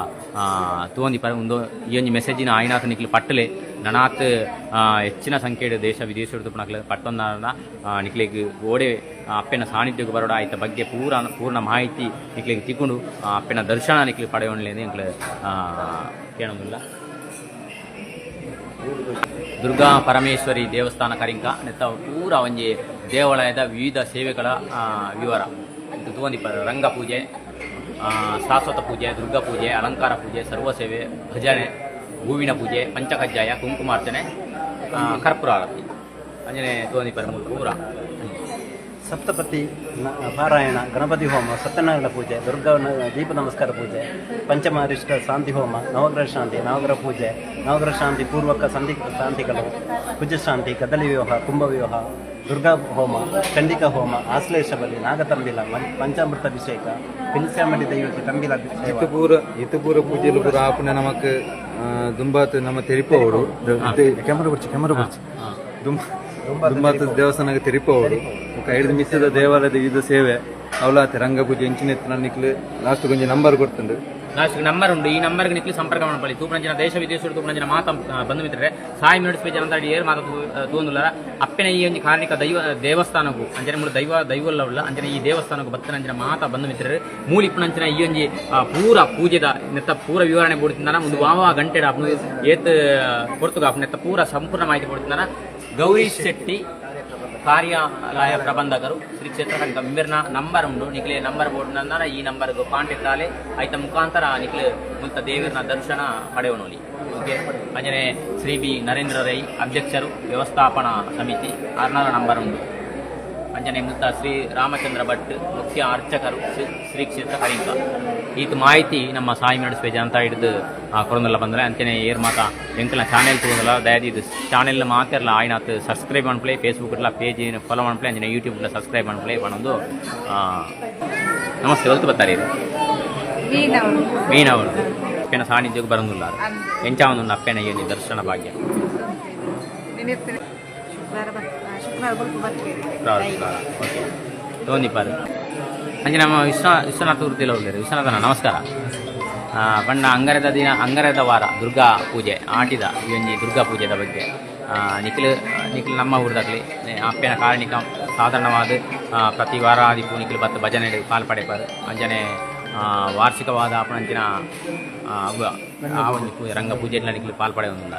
S1: ತೋಂದಿ ಪರ ಒಂದು ಈ ಒಂದು ಮೆಸೇಜಿನ ಆಯ್ನಾಥ ನಿಕ್ಲು ಪಟ್ಟಲೆ ನನಾತ್ ಹೆಚ್ಚಿನ ಸಂಖ್ಯೆಯ ದೇಶ ವಿದೇಶದ ಪುನಕ್ಲೆ ಪಟ್ಟೊಂದ ನಿಕ್ಲಿಗೆ ಓಡೆ ಅಪ್ಪನ ಸಾನ್ನಿಧ್ಯಕ್ಕೆ ಬರೋಡ ಆಯ್ತ ಬಗ್ಗೆ ಪೂರ್ಣ ಮಾಹಿತಿ ನಿಕ್ಲಿಗೆ ತಿಕ್ಕೊಂಡು ಅಪ್ಪನ ದರ್ಶನ ನಿಕ್ಲಿ ಪಡೆಯೋಣಲೆ ನಿಕ್ಲೆ ಕೇಳೋದಿಲ್ಲ. ದುರ್ಗಾ ಪರಮೇಶ್ವರಿ ದೇವಸ್ಥಾನ ಕರಿಂಕ ನೆತ್ತ ಪೂರ ಒಂಜಿ ದೇವಾಲಯದ ವಿವಿಧ ಸೇವೆಗಳ ವಿವರ ಇದು ತೋಂದಿ ರಂಗ ಪೂಜೆ, ಶಾಶ್ವತ ಪೂಜೆ, ದುರ್ಗಾ ಪೂಜೆ, ಅಲಂಕಾರ ಪೂಜೆ, ಸರ್ವ ಸೇವೆ, ಭಜನೆ, ಹೂವಿನ ಪೂಜೆ, ಪಂಚಕಜ್ಜಾಯ, ಕುಂಕುಮಾರ್ಚನೆ, ಕರ್ಪೂರ ಆರತಿ ಅಂಜನೆ ತೋಂದಿಪ್ಪರ ಮೂಲು ಪೂರ
S10: ಸಪ್ತಪತಿ ಪಾರಾಯಣ, ಗಣಪತಿ ಹೋಮ, ಸತ್ಯನಾರಾಯಣ ಪೂಜೆ, ದುರ್ಗಾ ದೀಪ ನಮಸ್ಕಾರ ಪೂಜೆ, ಪಂಚಮಹರಿಷ್ಟ ಶಾಂತಿ ಹೋಮ, ನವಗ್ರಹ ಶಾಂತಿ, ನವಗ್ರಹ ಪೂಜೆ, ನವಗ್ರಹ ಶಾಂತಿ ಪೂರ್ವಕ ಶಾಂತಿಗಳು, ಕುಜಶಾಂತಿ, ಕದಲಿ ವಿವಾಹ, ಕುಂಭ ವಿವಾಹ, ದುರ್ಗಾ ಹೋಮ, ಚಂಡಿಕಾ ಹೋಮ, ಆಶ್ಲೇಷ ಬಲಿ, ನಾಗತಂಬಿಲ, ಪಂಚಾಮೃತ ಅಭಿಷೇಕ, ಪಿಲ್ಸ್ಯಾಮಡಿ ದೈವಕ್ಕೆ ತಂಬಿಲ
S7: ಇತಪೂರ ಪೂಜೆಲು ಪೂರ ಆಪುನ ನಮಕ್ ದುಂಬಾತ್ ನಮ್ಮ ತೆರಿಪೋಡು ಕ್ಯಾಮರಾ ಬರ್ಚಿ ದುಂಬಾತ್ ದೇವಸ್ಥಾನಕ್ಕೆ ತೆರಿಪೋಡು ఒక 5 నిమిషాల దేవాలయ వివిధ సేವೆ ಅವಲಾತೆ ರಂಗಪೂಜೆ ಇಂಚಿನ ನಿಕ್ಲು ಲಾಸ್ಟ್ ಕೊಂಚ ನಂಬರ್ ಕೊಡ್ತಂಡು
S1: ಲಾಸ್ಟ್ ನಂಬರ್ ಉಂಡು ಈ ನಂಬರ್ಗೆ ನಿಕ್ಲಿ ಸಂಪರ್ಕ ಮಾಡಲಿ ತೂಪನಂಚಿನ ದೇಶ ವಿದೇಶಗಳು ತೂಪನಂಚಿನ ಮಾತ ಬಂದು ಮಿತ್ರರೆ ಸಾಯಿ ಮಿನಿಟ್ಸ್ ಪೇಜ್ ಅಂತ ಏರು ಮಾತ ತೂಂದುಲ್ಲ ಅಪ್ಪನ ಈ ಒಂದು ಕಾರಣಿಕ ದೇವಸ್ಥಾನಕ್ಕೂ ಅಂಚನೆ ಮೂರು ದೈವಲ್ಲ ಅಂಚನೆ ಈ ದೇವಸ್ಥಾನಕ್ಕೂ ಭಕ್ತನಂಚಿನ ಮಾತ ಬಂದು ಮಿತ್ರರೆ ಮೂಲ ಇಪ್ಪನಂಚಿನ ಈ ಒಂದು ಪೂರ ಪೂಜೆದ ನೆತ್ತ ಪೂರ ವಿವರಣೆ ಕೊಡ್ತಿದ್ದಾನ ಒಂದು ವಾವ ಗಂಟೆ ಏತ್ ಕೊಡ್ತುಗ ನೆತ್ತ ಪೂರ ಸಂಪೂರ್ಣ ಮಾಹಿತಿ ಕೊಡ್ತಿದ್ದಾನ ಗೌರೀಶ್ ಶೆಟ್ಟಿ ಕಾರ್ಯಾಲಯ ಪ್ರಬಂಧಕರು ಶ್ರೀ ಕ್ಷೇತ್ರ ಗಂಭೀರ್ನ ನಂಬರ್ ಉಂಡು ನಿಕ್ಲೆ ನಂಬರ್ ಬೋರ್ಡ್ ನಂತರ ಈ ನಂಬರ್ಗೆ ಕಾಂಟ್ಯಾಕ್ಟ್ ಆಲೆ ಐತ ಮುಖಾಂತರ ನಿಕ್ಲೆ ಮುಂತ ದೇವರನ ದರ್ಶನ ಪಡೆಯೋಣಿ ಓಕೆ ಅಂಜನೆ ಶ್ರೀ ಬಿ ನರೇಂದ್ರ ರೈ ಅಧ್ಯಕ್ಷರು ವ್ಯವಸ್ಥಾಪನಾ ಸಮಿತಿ 6ನೇ ನಂಬರ್ ಉಂಡು ಅಂಜನೆ ಮುಂತ ಶ್ರೀ ರಾಮಚಂದ್ರ ಭಟ್ ಮುಖ್ಯ ಅರ್ಚಕರು ಶ್ರೀ ಕ್ಷೇತ್ರ ಕರಿಂಕ ಈತ ಮಾಹಿತಿ ನಮ್ಮ ಸಾಯಿ ಮಿನಿಟ್ಸ್ ಪೇಜ್ ಅಂತ ಹಿಡಿದು ಕೊಡೋದಲ್ಲ ಬಂದರೆ ಅಂಚನೆ ಏರ್ ಮಾತ ಎಂಕಲ್ನ ಚಾನೆಲ್ ತಗೊಂಡಲ್ಲ ದಯದಿ ಇದು ಚಾನೆಲ್ ಮಾತಿರಲ್ಲ ಆಯ್ನಾತ್ ಸಬ್ಸ್ಕ್ರೈಬ್ ಮಾಡ್ಪ್ಲೇ ಫೇಸ್ಬುಕ್ ಇಲ್ಲ ಪೇಜ್ ಫಾಲೋ ಮಾಡ್ಪ್ಲೇ ಅಂಜನೆ ಯೂಟ್ಯೂಬ್ಲ ಸಬ್ಸ್ಕ್ರೈಬ್ ಮಾಡ್ಪ್ಲೇ ಪಣೊಂದು ನಮಸ್ತೆ ಹೊಲ್ತು ಬರ್ತಾರೆ ಇದು ಮೀನವರು ಅಪ್ಪನ ಸಾನ್ನಿಧ್ಯಕ್ಕೆ ಬರೋದಿಲ್ಲ ಎಂಚ ಒಂದು ಅಪ್ಪನ ಏನು ದರ್ಶನ ಭಾಗ್ಯ ಓಕೆ ತೋಂದಿಪ್ಪಾರು ಅಂಚೆ ನಮ್ಮ ವಿಶ್ವನಾಥ ವೃತ್ತಿಯಲ್ಲಿ ಹೋಗ್ತಾರೆ ವಿಶ್ವನಾಥನ ನಮಸ್ಕಾರ ಬಣ್ಣ ಅಂಗರದ ವಾರ ದುರ್ಗಾ ಪೂಜೆ ಆಟಿದ ಈ ಒಂದು ದುರ್ಗಾ ಪೂಜೆದ ಬಗ್ಗೆ ನಿಖಿಲ್ ನಮ್ಮ ಊರದಾಗಲಿ ಅಪ್ಪನ ಕಾರಣಿಕ ಸಾಧಾರಣವಾದ ಪ್ರತಿ ವಾರ ಆದಿಪ್ಪು ನಿಖಿಲ್ ಬತ್ತು ಭಜನೆ ಪಾಲ್ಪಡೆಪಾರು ಅಂಜನೆ ವಾರ್ಷಿಕವಾದ ಅಪಣಂಚಿನ ಆ ಒಂದು ರಂಗ ಪೂಜೆಯಲ್ಲಿ ನಿಖಿಲ್ ಪಾಲ್ಪಡೆ ಒಂದಿಲ್ಲ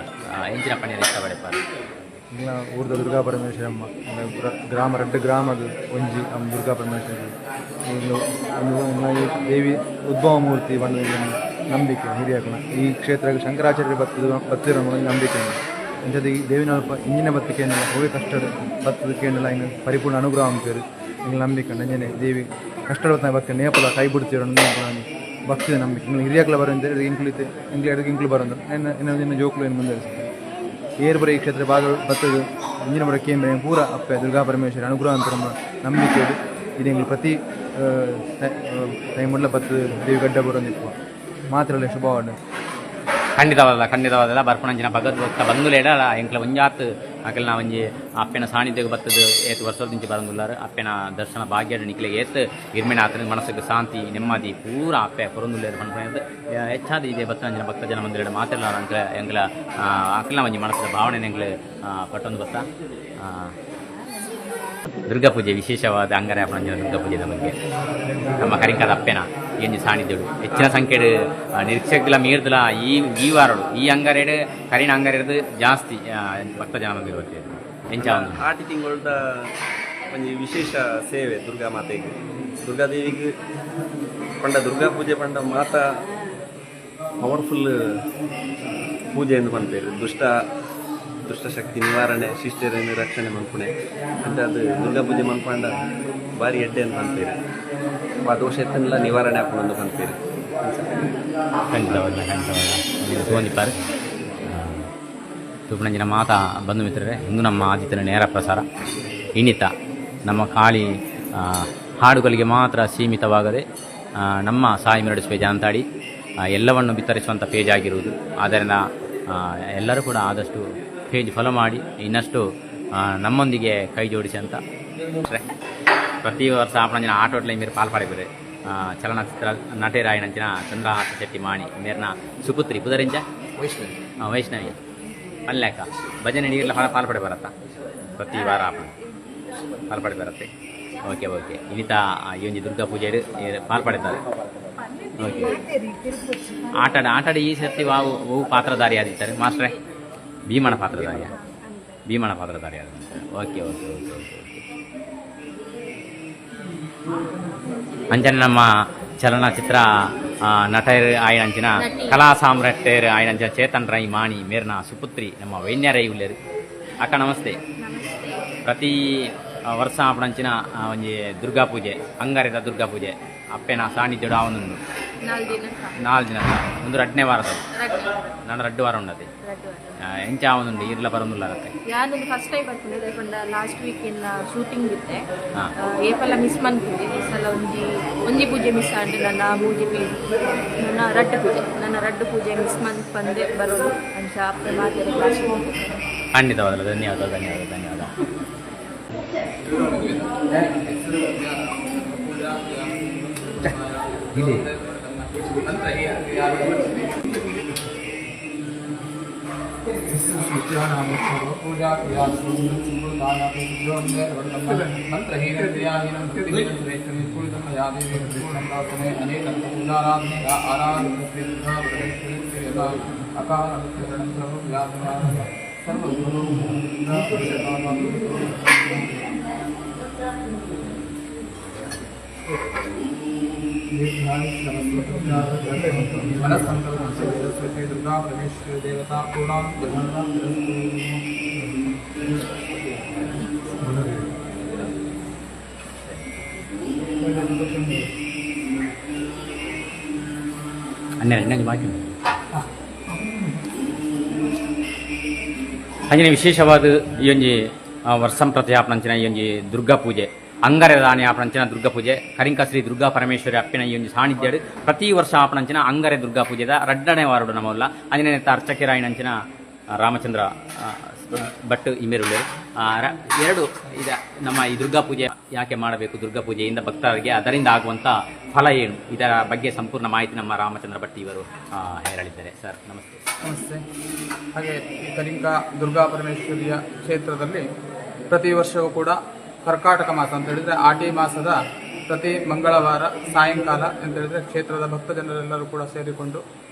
S1: ಎಂಚಿನ ಪಣಿಯಲ್ಲಿ ಇಷ್ಟಪಡೆಪಾರು
S8: ಊರ್ದ ದುರ್ಗಾ ಪರಮೇಶ್ವರಮ್ಮ ಗ್ರಾಮ 2 ಗ್ರಾಮದ ಒಂಜಿ ದುರ್ಗಾ ಪರಮೇಶ್ವರಿ ದೇವಿ ಉದ್ಭವ ಮೂರ್ತಿ ಬಂದ ನಂಬಿಕೆ ಹಿರಿಯಕನ ಈ ಕ್ಷೇತ್ರಕ್ಕೆ ಶಂಕರಾಚಾರ್ಯ ಬತ್ತಿರೋ ನಂಬಿಕೆ ಅಂಥದ್ದು ಈ ದೇವಿನ ಇಂಜಿನ ಬತ್ತಿಕೆಯನ್ನೆಲ್ಲ ಹೋಗಿ ಕಷ್ಟ ಬತ್ತದಕ್ಕೆನ್ನೆಲ್ಲ ಇನ್ನು ಪರಿಪೂರ್ಣ ಅನುಗ್ರಹ ಅಂತೇಳಿ ಹಿಂಗೆ ನಂಬಿಕೆ ನಂಜನೆ ದೇವಿ ಕಷ್ಟದ ಭಕ್ತಿ ನೇಪಲ ಕೈ ಬಿಡ್ತೀರೋ ಭಕ್ತಿದ ನಂಬಿಕೆ ಹಿಂಗೆ ಹಿರಿಯಕಲ ಬರೋ ಅಂತೇಳಿ ಇಂಕ್ಲು ಬರೋದು ಇನ್ನು ಜೋಕ್ಲು ಏನು ಮುಂದೆ ಏರ್ ಬರೀ ಈ ಕ್ಷೇತ್ರ ಬತ್ತದು ಇಂಜಿನ ಬರೋ ಕೇಂದ್ರ ಪೂರ ಅಪ್ಪೆ ದುರ್ಗಾ ಪರಮೇಶ್ವರಿ ಅನುಗ್ರಹ ಅಂತ ನಮ್ಮ ನಂಬಿಕೆ ಇದು ಎಂಗ್ಲು ಪ್ರತಿ ಟೈಮಲ್ಲ ಬತ್ತದು ದೇವಿ ಗಡ್ಡ ಬರೋದಿಪ್ಪ ಮಾತ್ರ ಶುಭವಾದ
S1: ಖಂಡಿತವಾದಲ್ಲ ಬರ್ಪಣಂಚಿನ ಭಗವದ್ಭಕ್ತ ಬಂಧುಲೇಡ ಎಂಕ್ಲ ಒಂಜಾತ್ ಅಕಲ್ನ ಒಂಜಿ ಅಪ್ಪನ ಸಾನ್ನಿಧ್ಯಕ್ಕೆ ಬತ್ತದು ಏತ್ ವರ್ಷದಿಂಚಿ ಬರಂದುಲ್ಲಾರು ಅಪ್ಪನ ದರ್ಶನ ಭಾಗ್ಯ ನಿಕ್ಲೆ ಏತ್ ಇರ್ಮಿನ ಆತನ ಮನಸ್ಸಿಗೆ ಶಾಂತಿ ನೆಮ್ಮದಿ ಪೂರ ಅಪ್ಪೆ ಕೊರೊಂದುಲ್ಲೇರು ಪಂಡ ಹೆಚ್ಚಾದ ಇದೆ ಬತ್ತಂಜಿನ ಭಕ್ತ ಜನ ಮಂದಿರ ಮಾತಾಡಲಾರ ಅಂಕಲ ಎಂಗ್ಲ ಅಕಲ್ನ ಒಂಜಿ ಮನಸ್ಸಿನ ಭಾವನೆ ಎಂಗ್ಲ ಪಟ್ಟೊಂದು ಬತ್ತ ದುರ್ಗಾ ಪೂಜೆ ವಿಶೇಷವಾದ ಅಂಗರ ಪಣಂಜಿನ ದುರ್ಗಾ ಪೂಜೆದ ಬಗ್ಗೆ ನಮ್ಮ ಕರಿಂಕಾದ ಅಪ್ಪೆನ ಏನು ಸಾನ್ನಿಧ್ಯಡು ಹೆಚ್ಚಿನ ಸಂಖ್ಯೆಡು ನಿರೀಕ್ಷೆಗಳ ಮೀರ್ದಲ ಈ ವಾರಡು ಈ ಅಂಗರೇಡು ಕರಿನ ಅಂಗರೇದು ಜಾಸ್ತಿ ಭಕ್ತ ಜನ ಮಂದಿರ ಬರ್ತೀವಿ ಎಂಚ ಒಂದು
S11: ಆಟಿ ತಿಂಗಳದ ಒಂದು ವಿಶೇಷ ಸೇವೆ ದುರ್ಗಾ ಮಾತೆಗೆ ದುರ್ಗಾದೇವಿಗೆ ಪಂಡ ದುರ್ಗಾ ಪೂಜೆ ಪಂಡ ಮಾತ ಪವರ್ಫುಲ್ ಪೂಜೆ ಎಂದು ಬಂತೇವೆ ದುಷ್ಟಶಕ್ತಿ ನಿವಾರಣೆ ಶಿಷ್ಟರನ್ನು ರಕ್ಷಣೆ ಮನ್ಪುಣೆ ಅಂತ ಅದು ದುರ್ಗಾ ಪೂಜೆ ಮನ್ಪಂಡ ಭಾರಿ ಎಡ್ಡೆ ಅಂತ ಬಂತೇವೆ ಆ ದೋಷ ಎತ್ತನೆಲ್ಲ ನಿವಾರಣೆ ಹಾಕೊಂಡು ಬಂತೇವೆ
S1: ತಗೊಂಡಿದ್ದಾರೆ ತೂಪಣಂಜಿನ ಮಾತಾ ಬಂಧು ಮಿತ್ರರೇ ಇಂದು ನಮ್ಮ ಆದಿತ್ಯನ ನೇರ ಪ್ರಸಾರ ಇನ್ನಿತ ನಮ್ಮ ಖಾಲಿ ಹಾಡುಗಳಿಗೆ ಮಾತ್ರ ಸೀಮಿತವಾಗದೆ ನಮ್ಮ ಸಾಯಿ ಮಿನಿಟ್ಸ್ ಪೇಜ್ ಅಂತಾಡಿ ಎಲ್ಲವನ್ನು ಬಿತ್ತರಿಸುವಂಥ ಪೇಜ್ ಆಗಿರುವುದು ಆದ್ದರಿಂದ ಎಲ್ಲರೂ ಕೂಡ ಆದಷ್ಟು ಪೇಜ್ ಫಾಲೋ ಮಾಡಿ ಇನ್ನಷ್ಟು ನಮ್ಮೊಂದಿಗೆ ಕೈ ಜೋಡಿಸಿ ಅಂತ ಪ್ರತಿ ವರ್ಷ ಅಪಣಂಜಿನ ಆಟೋಟ್ಲ ಮೀರು ಪಾಲ್ಪಡಿಬೇರೆ ಚಲನಚಿತ್ರ ನಟೇರಾಯಣಂಚಿನ ಚಂದ್ರಹಾಸ ಶೆಟ್ಟಿ ಮಾಣಿ ಮೇರ್ನ ಸುಪುತ್ರಿ ಪುದರಿಂಚ ವೈಷ್ಣವಿ ಅಲ್ಲೇಕ ಭಜನೆ ನೀರೆಲ್ಲ ಪಾಲ್ಪಡೆ ಬರತ್ತಾ ಪ್ರತಿ ವಾರ ಪಾಲ್ಪಡೆ ಬರುತ್ತೆ ಓಕೆ ಇನ್ನಿತ ಈ ಒಂದು ದುರ್ಗಾ ಪೂಜೆ ಪಾಲ್ಪಡಿದ್ದಾರೆ ಓಕೆ ಆಟಾಡಿ ಈ ಸರ್ತಿ ಅವು ಪಾತ್ರಧಾರಿ ಆದಿದ್ದಾರೆ ಮಾಸ್ಟ್ರೇ ಭೀಮನ ಪಾತ್ರಧಾರಿಯ ಓಕೆ ಅಂಚನೆ ನಮ್ಮ ಚಲನಚಿತ್ರ ನಟರು ಆಯ್ನಂಚಿನ ಕಲಾ ಸಾಮ್ರಾಟರು ಆಯ್ನಂಚಿನ ಚೇತನ್ ರೈ ಮಾಣಿ ಮೇರ್ನ ಸುಪುತ್ರಿ ನಮ್ಮ ವೈನ್ಯ ರೈ ಉಳ್ಳೇರು ಅಕ್ಕ ನಮಸ್ತೆ ಪ್ರತಿ ವರ್ಷ ಆಪಣಂಚಿನ ಒಂಜಿ ದುರ್ಗಾ ಪೂಜೆ ಅಂಗಾರದ ದುರ್ಗಾ ಪೂಜೆ ಅಪ್ಪೆನ ಸಾನ್ನಿಧ್ಯಡು ಆವೊಂದುಂಡು 4 ದಿನ ಒಂದು 2ನೇ ವಾರದ ನಾನು 2 ವಾರ ಉಂಡತೆ ಎಂಚ ಆವೊಂದುಂಡು ಇರ್ಲ ಬರೋದಿಲ್ಲತ್ತೆ
S12: ಯಾನು ಫಸ್ಟ್ ಟೈಮ್ ಬರ್ತೀನಿ ಯಾಕಂದ್ರೆ ಲಾಸ್ಟ್ ವೀಕ್ ಇನ್ ಶೂಟಿಂಗ್ ಇತ್ತೆ ಏಪಲ್ಲ ಮಿಸ್ ಮಾಡ್ತೀನಿ ಈ ಸಲ ಒಂಜಿ ಪೂಜೆ ಮಿಸ್ ಆಂಡ್ ನನ್ನ ಪೂಜೆ ನನ್ನ ರಡ್ಡು ಪೂಜೆ ಮಿಸ್ ಮಾಡಿ ಬಂದೆ ಬರೋದು ಅಂಚ ಅಪ್ಪೆ ಮಾತಾಡಿ ಲಾಸ್ಟ್
S1: ಖಂಡಿತವಾಗಲ್ಲ ಧನ್ಯವಾದ
S3: सरस्वती दुर्गा परमेश्वरी देवता पूर्णा
S1: ಅಂಜನೆ ವಿಶೇಷವಾದ ಈ ಒಂಜಿ ವರ್ಷಂ ಪ್ರತಿ ಆಪಣಂಚಿನ ಈ ಒಂಜಿ ದುರ್ಗಾ ಪೂಜೆ ಅಂಗರೆದಾನಿ ಆಪಣಂಚಿನ ದುರ್ಗಾ ಪೂಜೆ ಕರಿಂಕ ಶ್ರೀ ದುರ್ಗಾ ಪರಮೇಶ್ವರಿ ಅಪ್ಪಿನ ಈ ಒಂದು ಸಾನ್ನಿಧ್ಯ ಪ್ರತಿ ವರ್ಷ ಆಪಣಂಚಿನ ಅಂಗರೆ ದುರ್ಗಾ ಪೂಜೆದ 2ನೇ ವಾರಡು ನಮ್ಮಲ್ಲ ಅಂಜನೆ ಅರ್ಚಕಿರಾಯನಂಚಿನ ರಾಮಚಂದ್ರ ಭಟ್ ಇಮೇರುಳ್ಳಿ ಎರಡು ಇದೆ ನಮ್ಮ ಈ ದುರ್ಗಾ ಪೂಜೆ ಯಾಕೆ ಮಾಡಬೇಕು ದುರ್ಗಾ ಪೂಜೆಯಿಂದ ಭಕ್ತರಿಗೆ ಅದರಿಂದ ಆಗುವಂಥ ಫಲ ಏನು ಇದರ ಬಗ್ಗೆ ಸಂಪೂರ್ಣ ಮಾಹಿತಿ ನಮ್ಮ ರಾಮಚಂದ್ರ ಭಟ್ ಇವರು ಹೇಳಿದ್ದಾರೆ. ಸರ್ ನಮಸ್ತೆ.
S3: ನಮಸ್ತೆ. ಹಾಗೆ ಈ ಕಲಿಂಗ ದುರ್ಗಾ ಪರಮೇಶ್ವರಿಯ ಕ್ಷೇತ್ರದಲ್ಲಿ ಪ್ರತಿ ವರ್ಷವೂ ಕೂಡ ಕರ್ಕಾಟಕ ಮಾಸ ಅಂತ ಹೇಳಿದರೆ ಆಟಿ ಮಾಸದ ಪ್ರತಿ ಮಂಗಳವಾರ ಸಾಯಂಕಾಲ ಅಂತ ಹೇಳಿದರೆ ಕ್ಷೇತ್ರದ ಭಕ್ತ ಜನರೆಲ್ಲರೂ ಕೂಡ ಸೇರಿಕೊಂಡು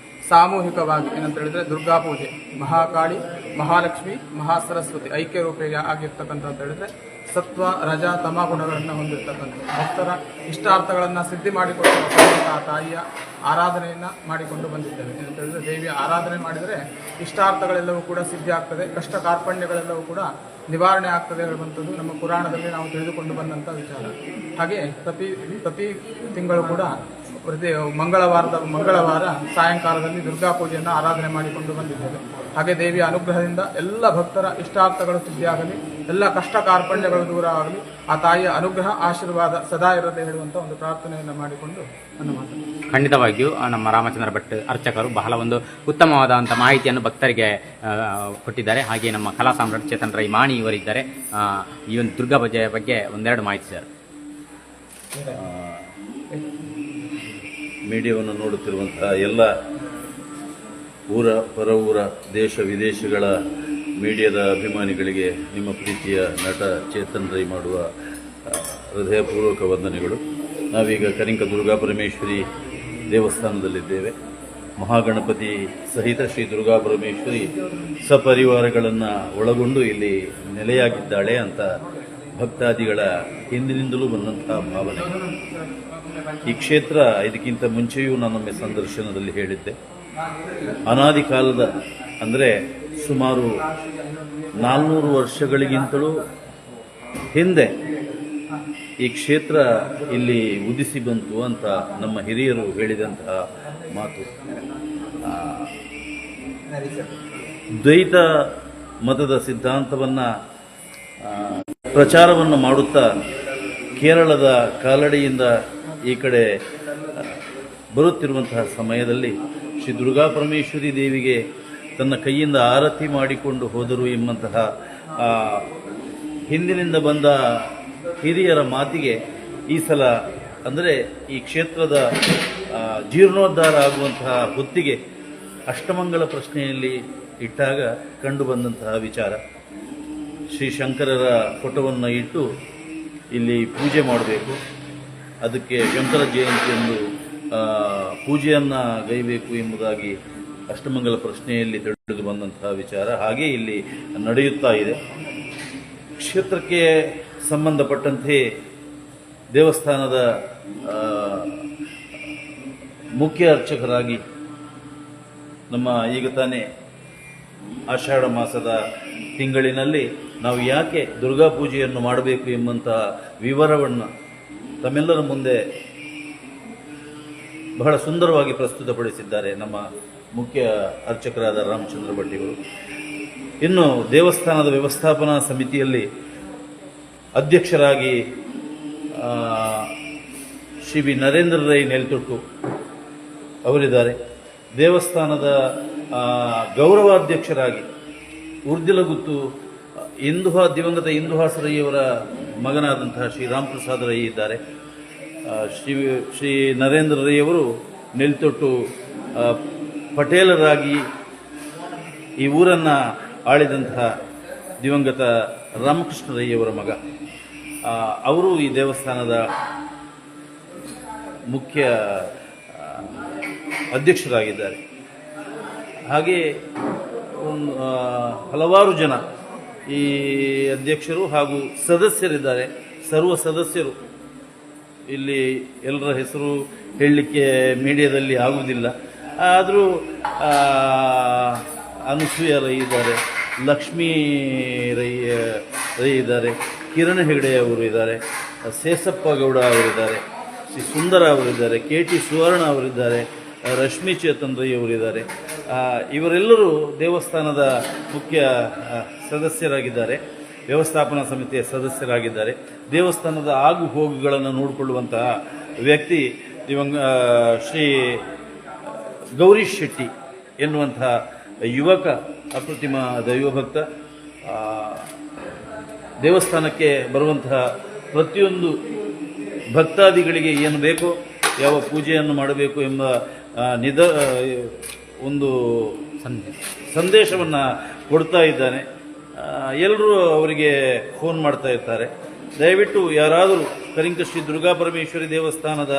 S3: ಸಾಮೂಹಿಕವಾಗಿ ಏನಂತ ಹೇಳಿದರೆ ದುರ್ಗಾ ಪೂಜೆ ಮಹಾಕಾಳಿ ಮಹಾಲಕ್ಷ್ಮಿ ಮಹಾಸರಸ್ವತಿ ಐಕ್ಯ ರೂಪೇಯ ಆಗಿರ್ತಕ್ಕಂಥ ಅಂತ ಹೇಳಿದರೆ ಸತ್ವ ರಜ ತಮ ಗುಣಗಳನ್ನು ಹೊಂದಿರತಕ್ಕಂಥ ಭಕ್ತರ ಇಷ್ಟಾರ್ಥಗಳನ್ನು ಸಿದ್ಧಿ ಮಾಡಿಕೊಳ್ಳುವಂಥ ತಾಯಿಯ ಆರಾಧನೆಯನ್ನು ಮಾಡಿಕೊಂಡು ಬಂದಿದ್ದೇವೆ. ಏನಂತ ಹೇಳಿದರೆ ದೇವಿಯ ಆರಾಧನೆ ಮಾಡಿದರೆ ಇಷ್ಟಾರ್ಥಗಳೆಲ್ಲವೂ ಕೂಡ ಸಿದ್ಧಿ ಆಗ್ತದೆ, ಕಷ್ಟ ಕಾರ್ಪಣ್ಯಗಳೆಲ್ಲವೂ ಕೂಡ ನಿವಾರಣೆ ಆಗ್ತದೆ ಹೇಳುವಂಥದ್ದು ನಮ್ಮ ಪುರಾಣದಲ್ಲಿ ನಾವು ತಿಳಿದುಕೊಂಡು ಬಂದಂಥ ವಿಚಾರ. ಹಾಗೆ ಪ್ರತಿ ತಿಂಗಳು ಕೂಡ ಪ್ರತಿ ಮಂಗಳವಾರ ಸಾಯಂಕಾಲದಲ್ಲಿ ದುರ್ಗಾ ಪೂಜೆಯನ್ನು ಆರಾಧನೆ ಮಾಡಿಕೊಂಡು ಬಂದಿದ್ದೇವೆ. ಹಾಗೆ ದೇವಿಯ ಅನುಗ್ರಹದಿಂದ ಎಲ್ಲ ಭಕ್ತರ ಇಷ್ಟಾರ್ಥಗಳು ಸಿದ್ಧಿಯಾಗಲಿ, ಎಲ್ಲ ಕಷ್ಟ ಕಾರ್ಪಣ್ಯಗಳು ದೂರ ಆಗಲಿ, ಆ ತಾಯಿಯ ಅನುಗ್ರಹ ಆಶೀರ್ವಾದ ಸದಾ ಇರದೆ ಹೇಳುವಂಥ ಒಂದು ಪ್ರಾರ್ಥನೆಯನ್ನು ಮಾಡಿಕೊಂಡು ನನ್ನ ಮಾತು.
S1: ಖಂಡಿತವಾಗಿಯೂ ನಮ್ಮ ರಾಮಚಂದ್ರ ಭಟ್ ಅರ್ಚಕರು ಬಹಳ ಒಂದು ಉತ್ತಮವಾದಂಥ ಮಾಹಿತಿಯನ್ನು ಭಕ್ತರಿಗೆ ಕೊಟ್ಟಿದ್ದಾರೆ. ಹಾಗೆ ನಮ್ಮ ಕಲಾ ಸಾಮ್ರಾಟ್ ಚೇತನ್ ರೈ ಮಾಣಿ ಇವರಿದ್ದಾರೆ. ಈ ಒಂದು ದುರ್ಗಾ ಪೂಜೆಯ ಬಗ್ಗೆ ಒಂದೆರಡು ಮಾಹಿತಿ ಸರ್.
S13: ಮೀಡಿಯಾವನ್ನು ನೋಡುತ್ತಿರುವಂತಹ ಎಲ್ಲ ಹೊರ ಊರ ದೇಶ ವಿದೇಶಗಳ ಮೀಡಿಯಾದ ಅಭಿಮಾನಿಗಳಿಗೆ ನಿಮ್ಮ ಪ್ರೀತಿಯ ನಟ ಚೇತನ್ ರೈ ಮಾಡುವ ಹೃದಯಪೂರ್ವಕ ವಂದನೆಗಳು. ನಾವೀಗ ಕರಿಂಕ ದುರ್ಗಾ ಪರಮೇಶ್ವರಿ ದೇವಸ್ಥಾನದಲ್ಲಿದ್ದೇವೆ. ಮಹಾಗಣಪತಿ ಸಹಿತ ಶ್ರೀ ದುರ್ಗಾ ಪರಮೇಶ್ವರಿ ಸಪರಿವಾರಗಳನ್ನು ಒಳಗೊಂಡು ಇಲ್ಲಿ ನೆಲೆಯಾಗಿದ್ದಾಳೆ ಅಂತ ಭಕ್ತಾದಿಗಳ ಹಿಂದಿನಿಂದಲೂ ಬಂದಂತಹ ಭಾವನೆ. ಈ ಕ್ಷೇತ್ರ ಇದಕ್ಕಿಂತ ಮುಂಚೆಯೂ ನಾನೊಮ್ಮೆ ಸಂದರ್ಶನದಲ್ಲಿ ಹೇಳಿದ್ದೆ, ಅನಾದಿ ಕಾಲದ ಅಂದರೆ ಸುಮಾರು 400 ವರ್ಷಗಳಿಗಿಂತಲೂ ಹಿಂದೆ ಈ ಕ್ಷೇತ್ರ ಇಲ್ಲಿ ಉದಿಸಿ ಬಂತು ಅಂತ ನಮ್ಮ ಹಿರಿಯರು ಹೇಳಿದಂತಹ ಮಾತು. ದ್ವೈತ ಮತದ ಸಿದ್ಧಾಂತವನ್ನು ಪ್ರಚಾರವನ್ನು ಮಾಡುತ್ತಾ ಕೇರಳದ ಕಾಲಡಿಯಿಂದ ಈ ಕಡೆ ಬರುತ್ತಿರುವಂತಹ ಸಮಯದಲ್ಲಿ ಶ್ರೀ ದುರ್ಗಾ ಪರಮೇಶ್ವರಿ ದೇವಿಗೆ ತನ್ನ ಕೈಯಿಂದ ಆರತಿ ಮಾಡಿಕೊಂಡು ಹೋದರು ಎಂಬಂತಹ ಹಿಂದಿನಿಂದ ಬಂದ ಹಿರಿಯರ ಮಾತಿಗೆ ಈ ಸಲ ಅಂದರೆ ಈ ಕ್ಷೇತ್ರದ ಜೀರ್ಣೋದ್ಧಾರ ಆಗುವಂತಹ ಹೊತ್ತಿಗೆ ಅಷ್ಟಮಂಗಲ ಪ್ರಶ್ನೆಯಲ್ಲಿ ಇಟ್ಟಾಗ ಕಂಡು ಬಂದಂತಹ ವಿಚಾರ. ಶ್ರೀ ಶಂಕರರ ಫೋಟೋವನ್ನು ಇಟ್ಟು ಇಲ್ಲಿ ಪೂಜೆ ಮಾಡಬೇಕು, ಅದಕ್ಕೆ ಶಂಕರ ಜಯಂತಿಯಂದು ಪೂಜೆಯನ್ನು ಗೈಬೇಕು ಎಂಬುದಾಗಿ ಅಷ್ಟಮಂಗಲ ಪ್ರಶ್ನೆಯಲ್ಲಿ ತಿಳಿದು ಬಂದಂತಹ ವಿಚಾರ ಹಾಗೆ ಇಲ್ಲಿ ನಡೆಯುತ್ತಾ ಇದೆ. ಕ್ಷೇತ್ರಕ್ಕೆ ಸಂಬಂಧಪಟ್ಟಂತೆ ದೇವಸ್ಥಾನದ ಮುಖ್ಯ ಅರ್ಚಕರಾಗಿ ನಮ್ಮ ಈಗ ತಾನೇ ಆಷಾಢ ಮಾಸದ ತಿಂಗಳಿನಲ್ಲಿ ನಾವು ಯಾಕೆ ದುರ್ಗಾ ಪೂಜೆಯನ್ನು ಮಾಡಬೇಕು ಎಂಬಂಥ ವಿವರವನ್ನು ತಮ್ಮೆಲ್ಲರ ಮುಂದೆ ಬಹಳ ಸುಂದರವಾಗಿ ಪ್ರಸ್ತುತಪಡಿಸಿದ್ದಾರೆ ನಮ್ಮ ಮುಖ್ಯ ಅರ್ಚಕರಾದ ರಾಮಚಂದ್ರ ಭಟ್ಟಿಗಳು. ಇನ್ನು ದೇವಸ್ಥಾನದ ವ್ಯವಸ್ಥಾಪನಾ ಸಮಿತಿಯಲ್ಲಿ ಅಧ್ಯಕ್ಷರಾಗಿ ಶ್ರೀ ಬಿ ನರೇಂದ್ರ ರೈ ನೆಲ್ತೊಟ್ಟು ಅವರಿದ್ದಾರೆ. ದೇವಸ್ಥಾನದ ಗೌರವಾಧ್ಯಕ್ಷರಾಗಿ ಉರ್ದಿಲಗುತ್ತು ದಿವಂಗತ ಇಂದುಹಾಸ ರೈಯವರ ಮಗನಾದಂತಹ ಶ್ರೀ ರಾಮಪ್ರಸಾದ್ ರೈ ಇದ್ದಾರೆ. ಶ್ರೀ ನರೇಂದ್ರ ರೈಯವರು ನೆಲ್ತೊಟ್ಟು ಪಟೇಲರಾಗಿ ಈ ಊರನ್ನು ಆಳಿದಂತಹ ದಿವಂಗತ ರಾಮಕೃಷ್ಣ ರೈಯವರ ಮಗ. ಅವರು ಈ ದೇವಸ್ಥಾನದ ಮುಖ್ಯ ಅಧ್ಯಕ್ಷರಾಗಿದ್ದಾರೆ. ಹಾಗೆ ಹಲವಾರು ಜನ ಈ ಅಧ್ಯಕ್ಷರು ಹಾಗೂ ಸದಸ್ಯರಿದ್ದಾರೆ. ಸರ್ವ ಸದಸ್ಯರು ಇಲ್ಲಿ ಎಲ್ಲರ ಹೆಸರು ಹೇಳಲಿಕ್ಕೆ ಮೀಡಿಯಾದಲ್ಲಿ ಆಗುವುದಿಲ್ಲ. ಆದರೂ ಅನುಸೂಯ ರೈ ಇದ್ದಾರೆ, ಲಕ್ಷ್ಮೀ ರೈ ಇದ್ದಾರೆ, ಕಿರಣ್ ಹೆಗಡೆ ಅವರು ಇದ್ದಾರೆ, ಸೇಸಪ್ಪ ಗೌಡ ಅವರಿದ್ದಾರೆ, ಶ್ರೀ ಸುಂದರ ಅವರಿದ್ದಾರೆ, KT ಸುವರ್ಣ ಅವರಿದ್ದಾರೆ, ರಶ್ಮಿ ಚೇತನ್ ರೈ ಅವರಿದ್ದಾರೆ. ಇವರೆಲ್ಲರೂ ದೇವಸ್ಥಾನದ ಮುಖ್ಯ ಸದಸ್ಯರಾಗಿದ್ದಾರೆ, ವ್ಯವಸ್ಥಾಪನಾ ಸಮಿತಿಯ ಸದಸ್ಯರಾಗಿದ್ದಾರೆ. ದೇವಸ್ಥಾನದ ಆಗು ಹೋಗುಗಳನ್ನು ನೋಡಿಕೊಳ್ಳುವಂತಹ ವ್ಯಕ್ತಿ ಶ್ರೀ ಗೌರೀಶ್ ಶೆಟ್ಟಿ ಎನ್ನುವಂತಹ ಯುವಕ ಅಪ್ರತಿಮ ದೈವಭಕ್ತ. ದೇವಸ್ಥಾನಕ್ಕೆ ಬರುವಂತಹ ಪ್ರತಿಯೊಂದು ಭಕ್ತಾದಿಗಳಿಗೆ ಏನು ಬೇಕೋ, ಯಾವ ಪೂಜೆಯನ್ನು ಮಾಡಬೇಕು ಎಂಬ ಒಂದು ಸಂದೇಶವನ್ನು ಕೊಡ್ತಾ ಇದ್ದಾನೆ. ಎಲ್ಲರೂ ಅವರಿಗೆ ಫೋನ್ ಮಾಡ್ತಾ ಇರ್ತಾರೆ. ದಯವಿಟ್ಟು ಯಾರಾದರೂ ಕರಿಂಕ ಶ್ರೀ ದುರ್ಗಾ ಪರಮೇಶ್ವರಿ ದೇವಸ್ಥಾನದ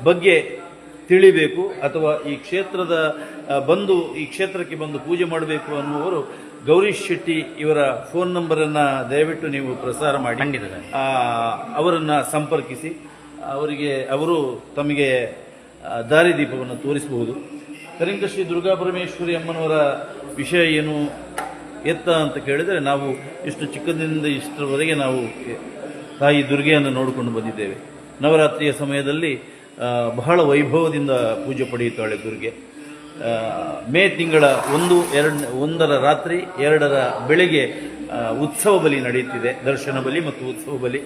S13: ಬಗ್ಗೆ ತಿಳಿಬೇಕು ಅಥವಾ ಈ ಕ್ಷೇತ್ರಕ್ಕೆ ಬಂದು ಪೂಜೆ ಮಾಡಬೇಕು ಅನ್ನುವರು ಗೌರೀಶ್ ಶೆಟ್ಟಿ ಇವರ ಫೋನ್ ನಂಬರನ್ನು ದಯವಿಟ್ಟು ನೀವು ಪ್ರಸಾರ ಮಾಡಿ ಅವರನ್ನು ಸಂಪರ್ಕಿಸಿ. ಅವರು ತಮಗೆ ದಾರಿದೀಪವನ್ನು ತೋರಿಸಬಹುದು. ಕರಿಂಕ ಶ್ರೀ ದುರ್ಗಾ ಪರಮೇಶ್ವರಿ ಅಮ್ಮನವರ ವಿಷಯ ಏನು ಎತ್ತ ಅಂತ ಕೇಳಿದರೆ, ನಾವು ಇಷ್ಟು ಚಿಕ್ಕದಿಂದ ಇಷ್ಟರವರೆಗೆ ನಾವು ತಾಯಿ ದುರ್ಗೆಯನ್ನು ನೋಡಿಕೊಂಡು ಬಂದಿದ್ದೇವೆ. ನವರಾತ್ರಿಯ ಸಮಯದಲ್ಲಿ ಬಹಳ ವೈಭವದಿಂದ ಪೂಜೆ ಪಡೆಯುತ್ತಾಳೆ ದುರ್ಗೆ. ಮೇ ತಿಂಗಳ 1ರ ರಾತ್ರಿ 2ರ ಬೆಳಗ್ಗೆ ಉತ್ಸವ ಬಲಿ ನಡೆಯುತ್ತಿದೆ. ದರ್ಶನ ಬಲಿ ಮತ್ತು ಉತ್ಸವ ಬಲಿ.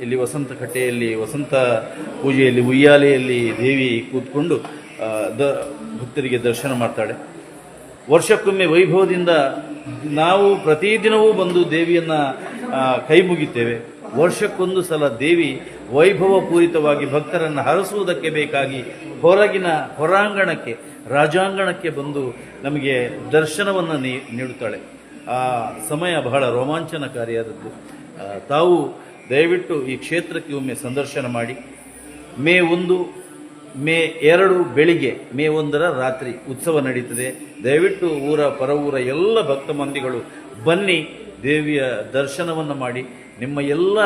S13: ಇಲ್ಲಿ ವಸಂತ ಕಟ್ಟೆಯಲ್ಲಿ ವಸಂತ ಪೂಜೆಯಲ್ಲಿ ಉಯ್ಯಾಲೆಯಲ್ಲಿ ದೇವಿ ಕೂತ್ಕೊಂಡು ಭಕ್ತರಿಗೆ ದರ್ಶನ ಮಾಡ್ತಾಳೆ. ವರ್ಷಕ್ಕೊಮ್ಮೆ ವೈಭವದಿಂದ ನಾವು ಪ್ರತಿದಿನವೂ ಬಂದು ದೇವಿಯನ್ನು ಕೈ ಮುಗಿತೇವೆ. ವರ್ಷಕ್ಕೊಂದು ಸಲ ದೇವಿ ವೈಭವಪೂರಿತವಾಗಿ ಭಕ್ತರನ್ನು ಹರಸುವುದಕ್ಕೆ ಬೇಕಾಗಿ ಹೊರಾಂಗಣಕ್ಕೆ ರಾಜಾಂಗಣಕ್ಕೆ ಬಂದು ನಮಗೆ ದರ್ಶನವನ್ನು ನೀಡುತ್ತಾಳೆ. ಆ ಸಮಯ ಬಹಳ ರೋಮಾಂಚನಕಾರಿಯಾದದ್ದು. ತಾವು ದಯವಿಟ್ಟು ಈ ಕ್ಷೇತ್ರಕ್ಕೆ ಒಮ್ಮೆ ಸಂದರ್ಶನ ಮಾಡಿ. ಮೇ 1, ಮೇ 2 ಬೆಳಿಗ್ಗೆ, ಮೇ 1ರ ರಾತ್ರಿ ಉತ್ಸವ ನಡೀತದೆ. ದಯವಿಟ್ಟು ಪರವೂರ ಎಲ್ಲ ಭಕ್ತ ಮಂದಿಗಳು ಬನ್ನಿ, ದೇವಿಯ ದರ್ಶನವನ್ನು ಮಾಡಿ. ನಿಮ್ಮ ಎಲ್ಲ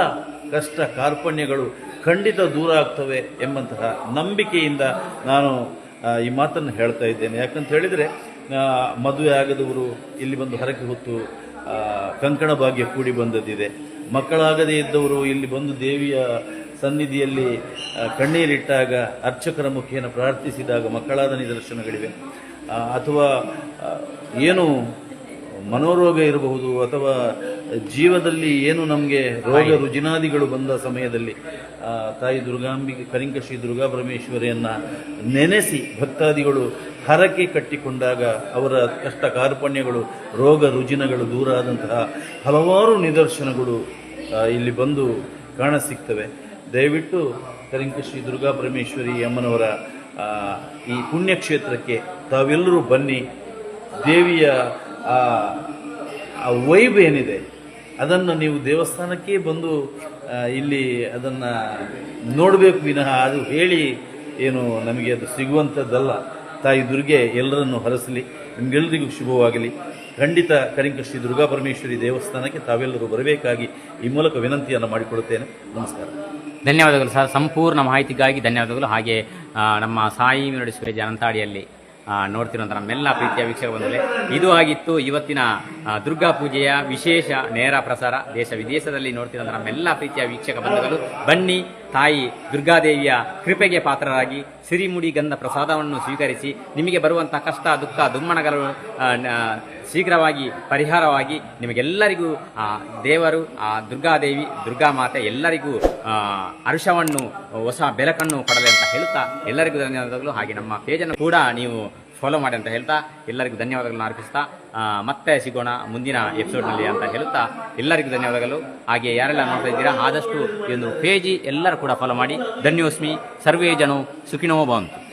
S13: ಕಷ್ಟ ಕಾರ್ಪಣ್ಯಗಳು ಖಂಡಿತ ದೂರ ಆಗ್ತವೆ ಎಂಬಂತಹ ನಂಬಿಕೆಯಿಂದ ನಾನು ಈ ಮಾತನ್ನು ಹೇಳ್ತಾ ಇದ್ದೇನೆ. ಯಾಕಂತ ಹೇಳಿದರೆ, ಮದುವೆ ಆಗದವರು ಇಲ್ಲಿ ಬಂದು ಹರಕೆ ಹೊತ್ತು ಕಂಕಣ ಭಾಗ್ಯ ಕೂಡಿ ಬಂದದ್ದಿದೆ. ಮಕ್ಕಳಾಗದೇ ಇದ್ದವರು ಇಲ್ಲಿ ಬಂದು ದೇವಿಯ ಸನ್ನಿಧಿಯಲ್ಲಿ ಕಣ್ಣೀರಿಟ್ಟಾಗ, ಅರ್ಚಕರ ಮುಖೇನ ಪ್ರಾರ್ಥಿಸಿದಾಗ ಮಕ್ಕಳಾದ ನಿದರ್ಶನಗಳಿವೆ. ಅಥವಾ ಏನು ಮನೋರೋಗ ಇರಬಹುದು, ಅಥವಾ ಜೀವದಲ್ಲಿ ಏನು ನಮಗೆ ರೋಗ ರುಜಿನಾದಿಗಳು ಬಂದ ಸಮಯದಲ್ಲಿ ತಾಯಿ ದುರ್ಗಾಂಬಿಕೆ ಕರಿಂಕ ಶ್ರೀ ದುರ್ಗಾ ಪರಮೇಶ್ವರಿಯನ್ನು ನೆನೆಸಿ ಭಕ್ತಾದಿಗಳು ಹರಕೆ ಕಟ್ಟಿಕೊಂಡಾಗ ಅವರ ಕಷ್ಟ ಕಾರ್ಪಣ್ಯಗಳು, ರೋಗ ರುಜಿನಗಳು ದೂರ ಆದಂತಹ ಹಲವಾರು ನಿದರ್ಶನಗಳು ಇಲ್ಲಿ ಬಂದು ಕಾಣಸಿಗ್ತವೆ. ದಯವಿಟ್ಟು ಕರಿಂಕ ಶ್ರೀ ದುರ್ಗಾ ಪರಮೇಶ್ವರಿ ಅಮ್ಮನವರ ಈ ಪುಣ್ಯಕ್ಷೇತ್ರಕ್ಕೆ ತಾವೆಲ್ಲರೂ ಬನ್ನಿ. ದೇವಿಯ ಆ ವೈಬ್ ಏನಿದೆ ಅದನ್ನು ನೀವು ದೇವಸ್ಥಾನಕ್ಕೆ ಬಂದು ಇಲ್ಲಿ ಅದನ್ನು ನೋಡಬೇಕು ವಿನಃ ಅದು ಹೇಳಿ ಏನು ನಮಗೆ ಅದು ಸಿಗುವಂಥದ್ದಲ್ಲ. ತಾಯಿ ದುರ್ಗೆ ಎಲ್ಲರನ್ನು ಹರಸಲಿ, ನಿಮಗೆಲ್ಲರಿಗೂ ಶುಭವಾಗಲಿ. ಖಂಡಿತ ಕರಿಂಕ ಶ್ರೀ ದುರ್ಗಾ ಪರಮೇಶ್ವರಿ ದೇವಸ್ಥಾನಕ್ಕೆ ತಾವೆಲ್ಲರೂ ಬರಬೇಕಾಗಿ ಈ ಮೂಲಕ ವಿನಂತಿಯನ್ನು ಮಾಡಿಕೊಡುತ್ತೇನೆ. ನಮಸ್ಕಾರ.
S1: ಧನ್ಯವಾದಗಳು ಸರ್, ಸಂಪೂರ್ಣ ಮಾಹಿತಿಗಾಗಿ ಧನ್ಯವಾದಗಳು. ಹಾಗೆ ನಮ್ಮ ಸಾಯಿ ಮೆಲೋಡಿ ಸ್ವೀರೇಜ್ ಅನಂತಾಡಿಯಲ್ಲಿ ನೋಡ್ತಿರುವಂಥ ನಮ್ಮೆಲ್ಲ ಪ್ರೀತಿಯ ವೀಕ್ಷಕ ಬಂಧುಗಳೇ, ಇದು ಆಗಿತ್ತು ಇವತ್ತಿನ ದುರ್ಗಾ ಪೂಜೆಯ ವಿಶೇಷ ನೇರ ಪ್ರಸಾರ. ದೇಶ ವಿದೇಶದಲ್ಲಿ ನೋಡ್ತಿರುವಂಥ ನಮ್ಮೆಲ್ಲ ಪ್ರೀತಿಯ ವೀಕ್ಷಕ ಬಂಧುಗಳು, ಬನ್ನಿ ತಾಯಿ ದುರ್ಗಾದೇವಿಯ ಕೃಪೆಗೆ ಪಾತ್ರರಾಗಿ ಸಿರಿಮುಡಿ ಗಂಧ ಪ್ರಸಾದವನ್ನು ಸ್ವೀಕರಿಸಿ ನಿಮಗೆ ಬರುವಂಥ ಕಷ್ಟ ದುಃಖ ದುಮ್ಮಣಗಳು ಶೀಘ್ರವಾಗಿ ಪರಿಹಾರವಾಗಿ ನಿಮಗೆಲ್ಲರಿಗೂ ದೇವರು ದುರ್ಗಾದೇವಿ ದುರ್ಗಾ ಮಾತೆ ಎಲ್ಲರಿಗೂ ಹರ್ಷವನ್ನು ಹೊಸ ಬೆಳಕನ್ನು ಕೊಡಲಿ ಅಂತ ಹೇಳ್ತಾ ಎಲ್ಲರಿಗೂ ಧನ್ಯವಾದಗಳು. ಹಾಗೆ ನಮ್ಮ ಪೇಜನ್ನು ಕೂಡ ನೀವು ಫಾಲೋ ಮಾಡಿ ಅಂತ ಹೇಳ್ತಾ ಎಲ್ಲರಿಗೂ ಧನ್ಯವಾದಗಳನ್ನು ಅರ್ಪಿಸ್ತಾ ಮತ್ತೆ ಸಿಗೋಣ ಮುಂದಿನ ಎಪಿಸೋಡ್ನಲ್ಲಿ ಅಂತ ಹೇಳ್ತಾ ಎಲ್ಲರಿಗೂ ಧನ್ಯವಾದಗಳು. ಹಾಗೆ ಯಾರೆಲ್ಲ ನೋಡ್ತಾ ಇದ್ದೀರಾ ಆದಷ್ಟು ಈ ಒಂದು ಪೇಜಿ ಎಲ್ಲರೂ ಕೂಡ ಫಾಲೋ ಮಾಡಿ. ಧನ್ಯೋಸ್ಮಿ. ಸರ್ವೇ ಜನೋ ಸುಖಿನೋ ಭವಂತು.